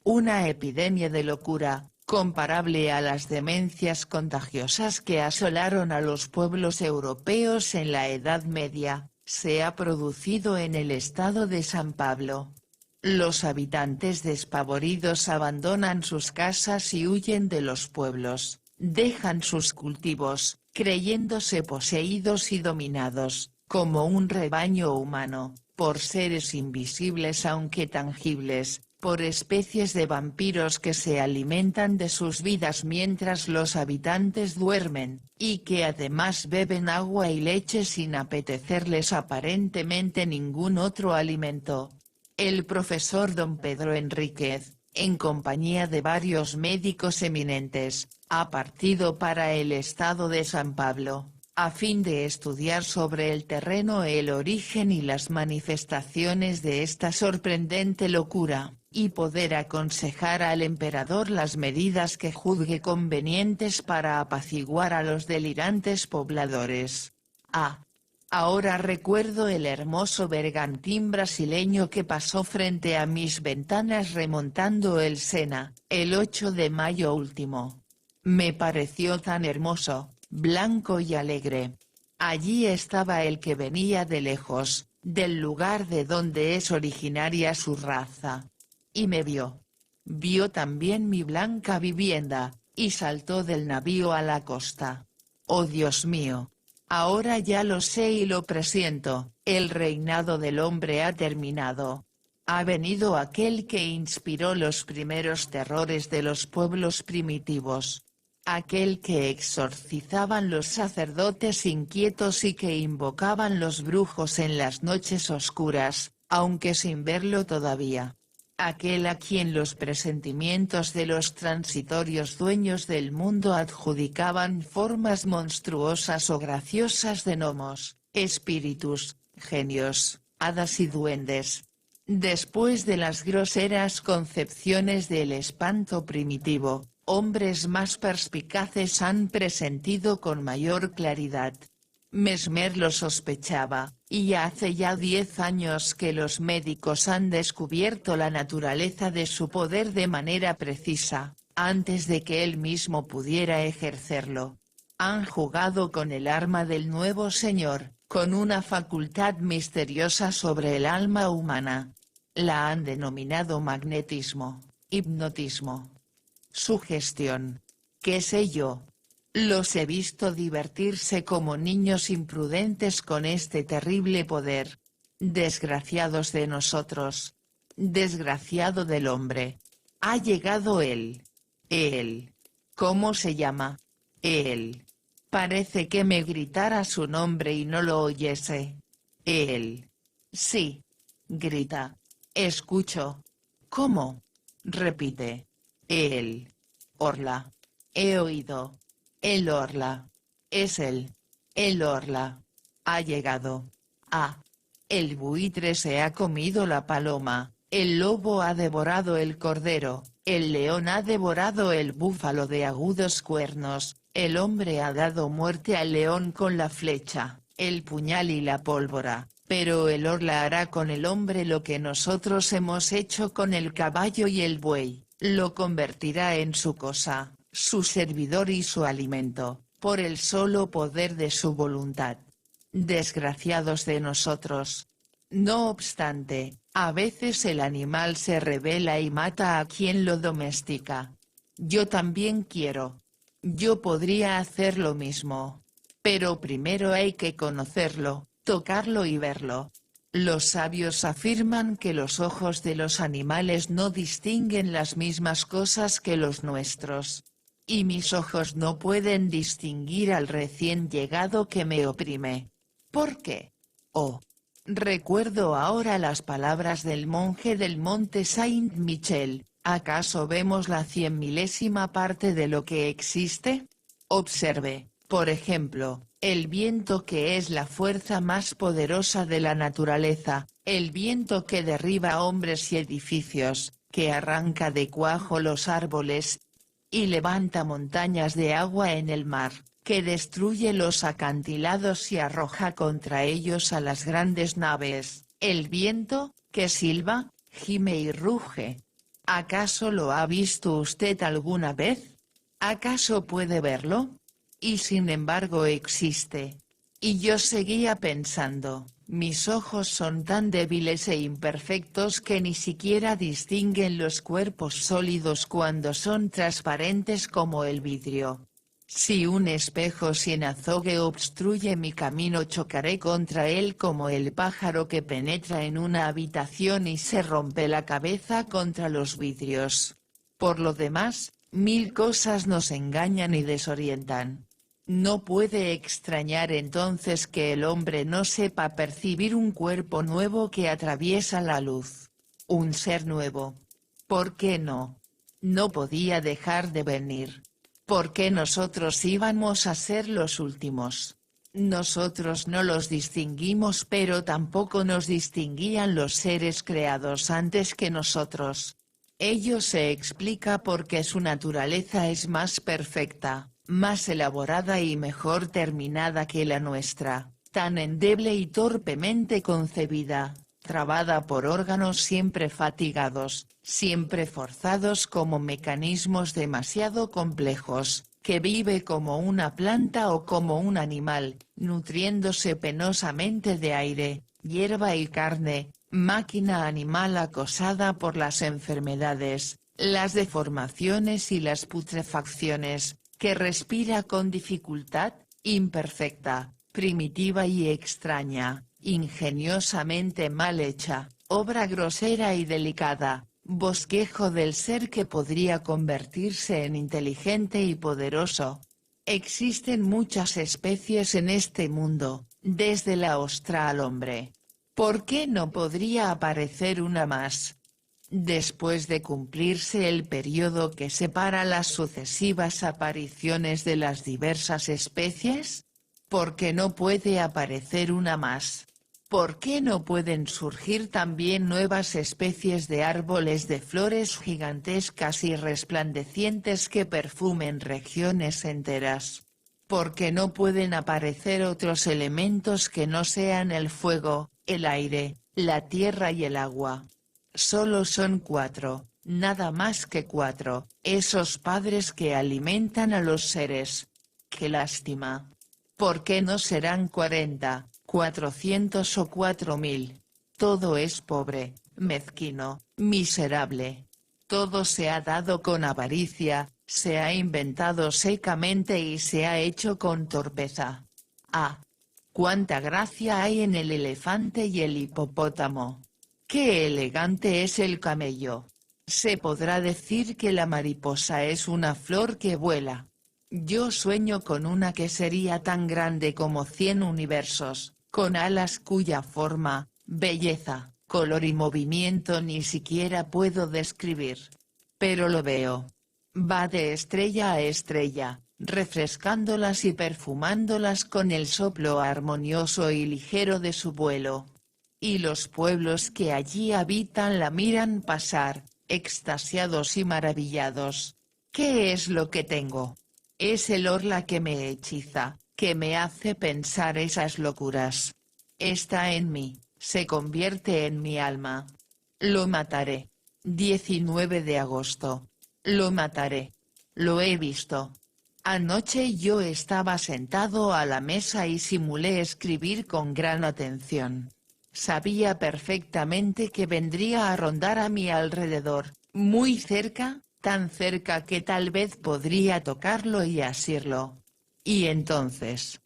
Una epidemia de locura, comparable a las demencias contagiosas que asolaron a los pueblos europeos en la Edad Media, se ha producido en el estado de San Pablo. Los habitantes despavoridos abandonan sus casas y huyen de los pueblos. Dejan sus cultivos, creyéndose poseídos y dominados, como un rebaño humano, por seres invisibles aunque tangibles, por especies de vampiros que se alimentan de sus vidas mientras los habitantes duermen, y que además beben agua y leche sin apetecerles aparentemente ningún otro alimento. El profesor don Pedro Enríquez, en compañía de varios médicos eminentes, ha partido para el estado de San Pablo. a fin de estudiar sobre el terreno el origen y las manifestaciones de esta sorprendente locura, y poder aconsejar al emperador las medidas que juzgue convenientes para apaciguar a los delirantes pobladores. Ahora recuerdo el hermoso bergantín brasileño que pasó frente a mis ventanas remontando el Sena, el 8 de mayo último. Me pareció tan hermoso, blanco y alegre. Allí estaba el que venía de lejos, del lugar de donde es originaria su raza. Y me vio. Vio también mi blanca vivienda, y saltó del navío a la costa. Oh Dios mío. Ahora ya lo sé y lo presiento, el reinado del hombre ha terminado. Ha venido aquel que inspiró los primeros terrores de los pueblos primitivos. Aquel que exorcizaban los sacerdotes inquietos y que invocaban los brujos en las noches oscuras, aunque sin verlo todavía. Aquel a quien los presentimientos de los transitorios dueños del mundo adjudicaban formas monstruosas o graciosas de gnomos, espíritus, genios, hadas y duendes. Después de las groseras concepciones del espanto primitivo, hombres más perspicaces han presentido con mayor claridad. Mesmer lo sospechaba, y hace ya 10 años que los médicos han descubierto la naturaleza de su poder de manera precisa, antes de que él mismo pudiera ejercerlo. Han jugado con el arma del nuevo señor, con una facultad misteriosa sobre el alma humana. La han denominado magnetismo, hipnotismo, sugestión. ¿Qué sé yo? Los he visto divertirse como niños imprudentes con este terrible poder. Desgraciados de nosotros. Desgraciado del hombre. Ha llegado él. Él. ¿Cómo se llama? Él. Parece que me gritara su nombre y no lo oyese. Él. Sí. Grita. Escucho. ¿Cómo? Repite. Él. Orla. He oído. El Orla. Es él. El Orla. Ha llegado. El buitre se ha comido la paloma, el lobo ha devorado el cordero, el león ha devorado el búfalo de agudos cuernos, el hombre ha dado muerte al león con la flecha, el puñal y la pólvora, pero el Orla hará con el hombre lo que nosotros hemos hecho con el caballo y el buey, lo convertirá en su cosa, su servidor y su alimento, por el solo poder de su voluntad. Desgraciados de nosotros. No obstante, a veces el animal se rebela y mata a quien lo domestica. Yo también quiero. Yo podría hacer lo mismo. Pero primero hay que conocerlo, tocarlo y verlo. Los sabios afirman que los ojos de los animales no distinguen las mismas cosas que los nuestros. Y mis ojos no pueden distinguir al recién llegado que me oprime. ¿Por qué? Oh. Recuerdo ahora las palabras del monje del monte Saint-Michel, ¿acaso vemos la 100.000ª parte de lo que existe? Observe, por ejemplo, el viento que es la fuerza más poderosa de la naturaleza, el viento que derriba hombres y edificios, que arranca de cuajo los árboles, y levanta montañas de agua en el mar, que destruye los acantilados y arroja contra ellos a las grandes naves, el viento, que silba, gime y ruge. ¿Acaso lo ha visto usted alguna vez? ¿Acaso puede verlo? Y sin embargo existe. Y yo seguía pensando, mis ojos son tan débiles e imperfectos que ni siquiera distinguen los cuerpos sólidos cuando son transparentes como el vidrio. Si un espejo sin azogue obstruye mi camino chocaré contra él como el pájaro que penetra en una habitación y se rompe la cabeza contra los vidrios. Por lo demás, 1000 cosas nos engañan y desorientan. No puede extrañar entonces que el hombre no sepa percibir un cuerpo nuevo que atraviesa la luz. Un ser nuevo. ¿Por qué no? No podía dejar de venir. ¿Por qué nosotros íbamos a ser los últimos? Nosotros no los distinguimos, pero tampoco nos distinguían los seres creados antes que nosotros. Ello se explica porque su naturaleza es más perfecta, más elaborada y mejor terminada que la nuestra, tan endeble y torpemente concebida, trabada por órganos siempre fatigados, siempre forzados como mecanismos demasiado complejos, que vive como una planta o como un animal, nutriéndose penosamente de aire, hierba y carne, máquina animal acosada por las enfermedades, las deformaciones y las putrefacciones, que respira con dificultad, imperfecta, primitiva y extraña, ingeniosamente mal hecha, obra grosera y delicada, bosquejo del ser que podría convertirse en inteligente y poderoso. Existen muchas especies en este mundo, desde la ostra al hombre. ¿Por qué no podría aparecer una más? Después de cumplirse el periodo que separa las sucesivas apariciones de las diversas especies, ¿por qué no puede aparecer una más? ¿Por qué no pueden surgir también nuevas especies de árboles de flores gigantescas y resplandecientes que perfumen regiones enteras? ¿Por qué no pueden aparecer otros elementos que no sean el fuego, el aire, la tierra y el agua? Solo son 4, nada más que 4, esos padres que alimentan a los seres. ¡Qué lástima! ¿Por qué no serán 40, 400 o 4000? Todo es pobre, mezquino, miserable. Todo se ha dado con avaricia, se ha inventado secamente y se ha hecho con torpeza. ¡Ah! ¡Cuánta gracia hay en el elefante y el hipopótamo! ¡Qué elegante es el camello! Se podrá decir que la mariposa es una flor que vuela. Yo sueño con una que sería tan grande como 100 universos, con alas cuya forma, belleza, color y movimiento ni siquiera puedo describir. Pero lo veo. Va de estrella a estrella, refrescándolas y perfumándolas con el soplo armonioso y ligero de su vuelo. Y los pueblos que allí habitan la miran pasar, extasiados y maravillados. ¿Qué es lo que tengo? Es el orla que me hechiza, que me hace pensar esas locuras. Está en mí, se convierte en mi alma. Lo mataré. 19 de agosto. Lo mataré. Lo he visto. Anoche yo estaba sentado a la mesa y simulé escribir con gran atención. Sabía perfectamente que vendría a rondar a mi alrededor, muy cerca, tan cerca que tal vez podría tocarlo y asirlo. Y entonces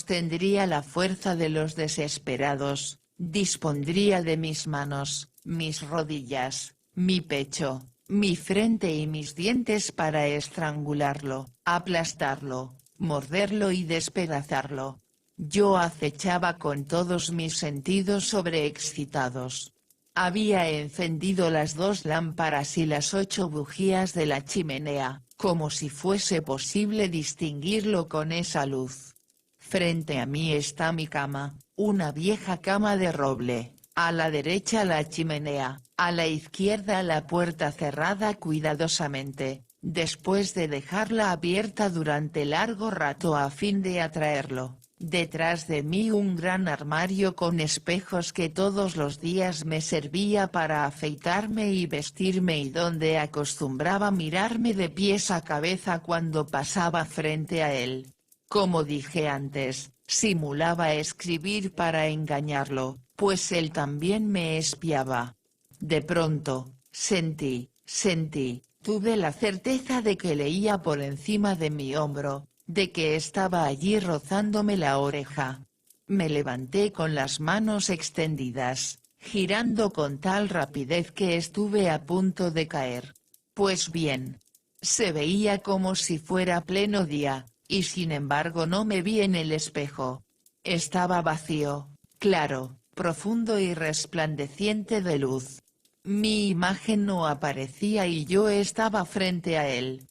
tendría la fuerza de los desesperados, dispondría de mis manos, mis rodillas, mi pecho, mi frente y mis dientes para estrangularlo, aplastarlo, morderlo y despedazarlo. Yo acechaba con todos mis sentidos sobreexcitados. Había encendido las 2 lámparas y las 8 bujías de la chimenea, como si fuese posible distinguirlo con esa luz. Frente a mí está mi cama, una vieja cama de roble, a la derecha la chimenea, a la izquierda la puerta cerrada cuidadosamente, después de dejarla abierta durante largo rato a fin de atraerlo. Detrás de mí un gran armario con espejos que todos los días me servía para afeitarme y vestirme y donde acostumbraba mirarme de pies a cabeza cuando pasaba frente a él. Como dije antes, simulaba escribir para engañarlo, pues él también me espiaba. De pronto, tuve la certeza de que leía por encima de mi hombro, de que estaba allí rozándome la oreja. Me levanté con las manos extendidas, girando con tal rapidez que estuve a punto de caer. Pues bien, se veía como si fuera pleno día, y sin embargo no me vi en el espejo. Estaba vacío, claro, profundo y resplandeciente de luz. Mi imagen no aparecía y yo estaba frente a él.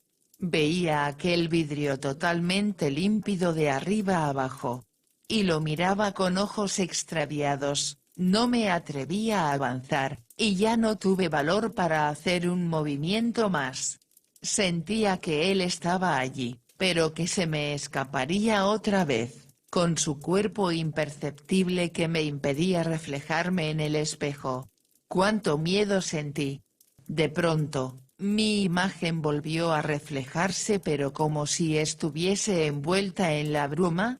Veía aquel vidrio totalmente límpido de arriba a abajo. Y lo miraba con ojos extraviados. No me atrevía a avanzar, y ya no tuve valor para hacer un movimiento más. Sentía que él estaba allí, pero que se me escaparía otra vez, con su cuerpo imperceptible que me impedía reflejarme en el espejo. ¡Cuánto miedo sentí! De pronto, mi imagen volvió a reflejarse, pero como si estuviese envuelta en la bruma,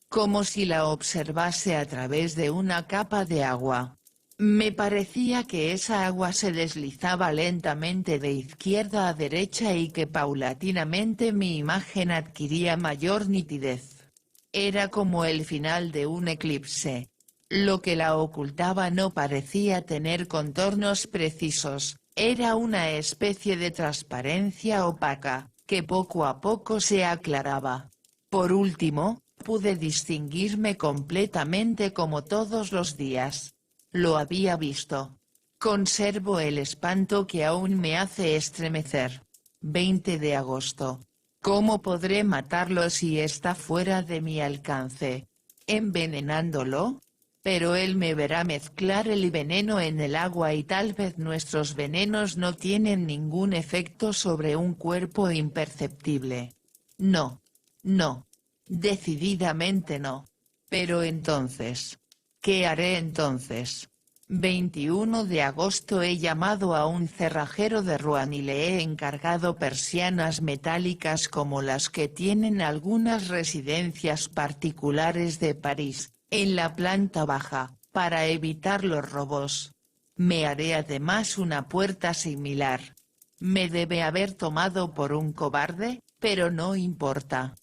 como si la observase a través de una capa de agua. Me parecía que esa agua se deslizaba lentamente de izquierda a derecha y que paulatinamente mi imagen adquiría mayor nitidez. Era como el final de un eclipse. Lo que la ocultaba no parecía tener contornos precisos, era una especie de transparencia opaca, que poco a poco se aclaraba. Por último, pude distinguirme completamente como todos los días. Lo había visto. Conservo el espanto que aún me hace estremecer. 20 de agosto. ¿Cómo podré matarlo si está fuera de mi alcance? ¿Envenenándolo? Pero él me verá mezclar el veneno en el agua y tal vez nuestros venenos no tienen ningún efecto sobre un cuerpo imperceptible. No. No. Decididamente no. Pero entonces, ¿qué haré entonces? 21 de agosto he llamado a un cerrajero de Rouen y le he encargado persianas metálicas como las que tienen algunas residencias particulares de París, en la planta baja, para evitar los robos. Me haré además una puerta similar. Me debe haber tomado por un cobarde, pero no importa.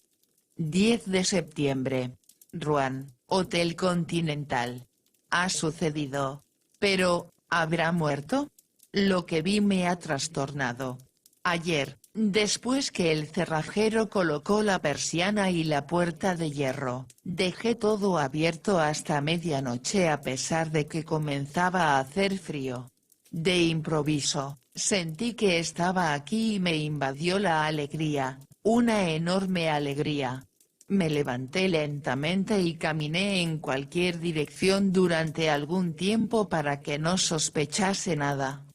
10 de septiembre. Rouen, Hotel Continental. Ha sucedido. Pero, ¿habrá muerto? Lo que vi me ha trastornado. Ayer, después que el cerrajero colocó la persiana y la puerta de hierro, dejé todo abierto hasta medianoche a pesar de que comenzaba a hacer frío. De improviso, sentí que estaba aquí y me invadió la alegría, una enorme alegría. Me levanté lentamente y caminé en cualquier dirección durante algún tiempo para que no sospechase nada.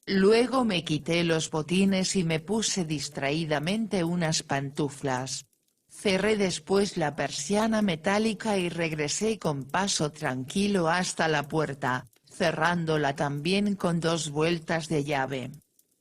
Luego me quité los botines y me puse distraídamente unas pantuflas. Cerré después la persiana metálica y regresé con paso tranquilo hasta la puerta, cerrándola también con 2 vueltas de llave.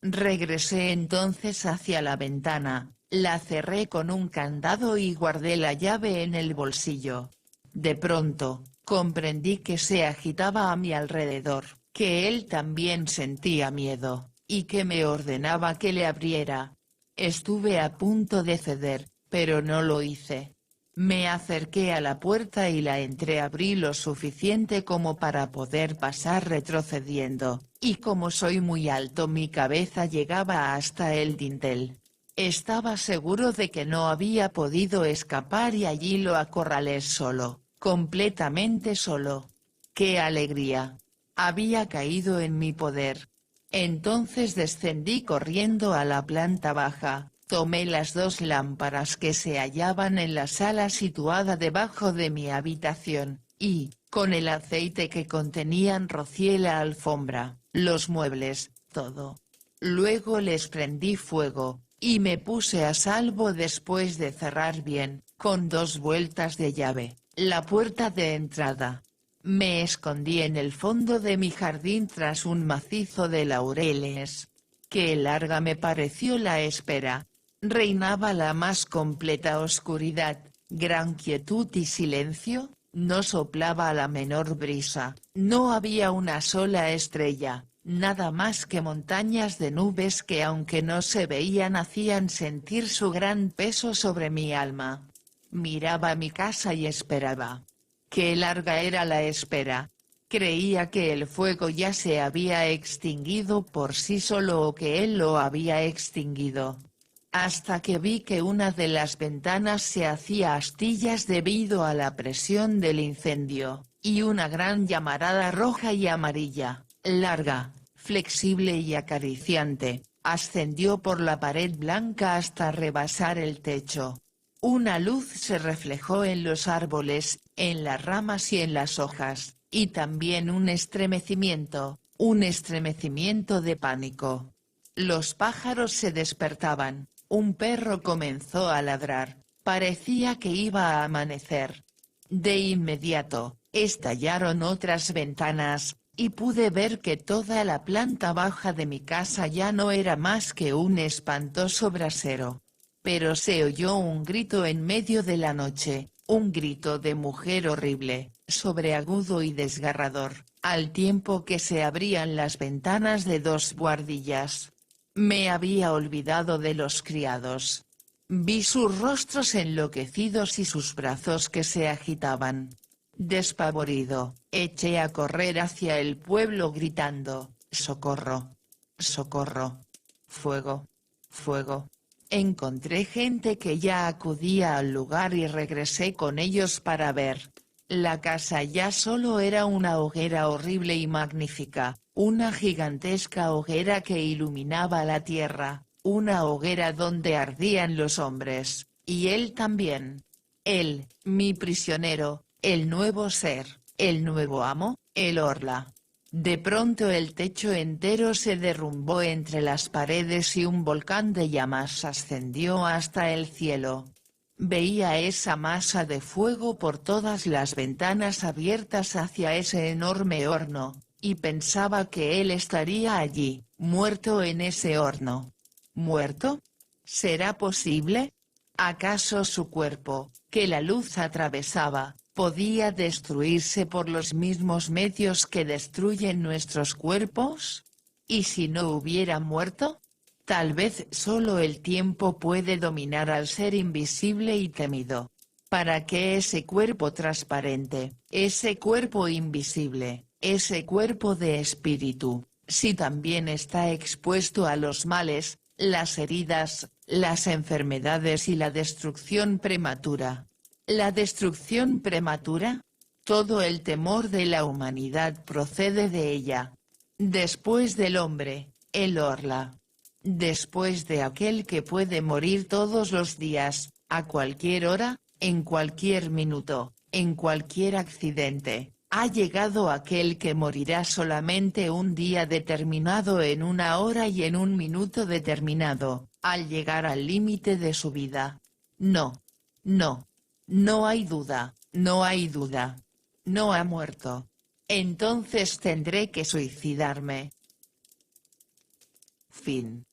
Regresé entonces hacia la ventana. La cerré con un candado y guardé la llave en el bolsillo. De pronto, comprendí que se agitaba a mi alrededor, que él también sentía miedo, y que me ordenaba que le abriera. Estuve a punto de ceder, pero no lo hice. Me acerqué a la puerta y la entreabrí lo suficiente como para poder pasar retrocediendo, y como soy muy alto mi cabeza llegaba hasta el dintel. Estaba seguro de que no había podido escapar y allí lo acorralé solo, completamente solo. ¡Qué alegría! Había caído en mi poder. Entonces descendí corriendo a la planta baja, tomé las 2 lámparas que se hallaban en la sala situada debajo de mi habitación, y, con el aceite que contenían rocié la alfombra, los muebles, todo. Luego les prendí fuego, y me puse a salvo después de cerrar bien, con 2 vueltas de llave, la puerta de entrada. Me escondí en el fondo de mi jardín tras un macizo de laureles. Qué larga me pareció la espera. Reinaba la más completa oscuridad, gran quietud y silencio, no soplaba la menor brisa, no había una sola estrella. Nada más que montañas de nubes que aunque no se veían hacían sentir su gran peso sobre mi alma. Miraba mi casa y esperaba. Qué larga era la espera. Creía que el fuego ya se había extinguido por sí solo o que él lo había extinguido. Hasta que vi que una de las ventanas se hacía astillas debido a la presión del incendio, y una gran llamarada roja y amarilla, larga, flexible y acariciante, Ascendió por la pared blanca hasta rebasar el techo. Una luz se reflejó en los árboles, en las ramas y en las hojas, y también un estremecimiento de pánico. Los pájaros se despertaban, un perro comenzó a ladrar, parecía que iba a amanecer. De inmediato, estallaron otras ventanas, y pude ver que toda la planta baja de mi casa ya no era más que un espantoso brasero. Pero se oyó un grito en medio de la noche, un grito de mujer horrible, sobreagudo y desgarrador, al tiempo que se abrían las ventanas de 2 buhardillas. Me había olvidado de los criados. Vi sus rostros enloquecidos y sus brazos que se agitaban. Despavorido, eché a correr hacia el pueblo gritando, «¡Socorro! ¡Socorro! ¡Fuego! ¡Fuego!». Encontré gente que ya acudía al lugar y regresé con ellos para ver. La casa ya solo era una hoguera horrible y magnífica, una gigantesca hoguera que iluminaba la tierra, una hoguera donde ardían los hombres, y él también. Él, mi prisionero, el nuevo ser, el nuevo amo, el Orla. De pronto el techo entero se derrumbó entre las paredes y un volcán de llamas ascendió hasta el cielo. Veía esa masa de fuego por todas las ventanas abiertas hacia ese enorme horno, y pensaba que él estaría allí, muerto en ese horno. ¿Muerto? ¿Será posible? ¿Acaso su cuerpo, que la luz atravesaba, podía destruirse por los mismos medios que destruyen nuestros cuerpos? ¿Y si no hubiera muerto? Tal vez solo el tiempo puede dominar al ser invisible y temido. ¿Para qué ese cuerpo transparente, ese cuerpo invisible, ese cuerpo de espíritu, si también está expuesto a los males, las heridas, las enfermedades y la destrucción prematura? ¿La destrucción prematura? Todo el temor de la humanidad procede de ella. Después del hombre, el Orla. Después de aquel que puede morir todos los días, a cualquier hora, en cualquier minuto, en cualquier accidente, ha llegado aquel que morirá solamente un día determinado en una hora y en un minuto determinado, al llegar al límite de su vida. No. No. No hay duda, no hay duda. No ha muerto. Entonces tendré que suicidarme. Fin.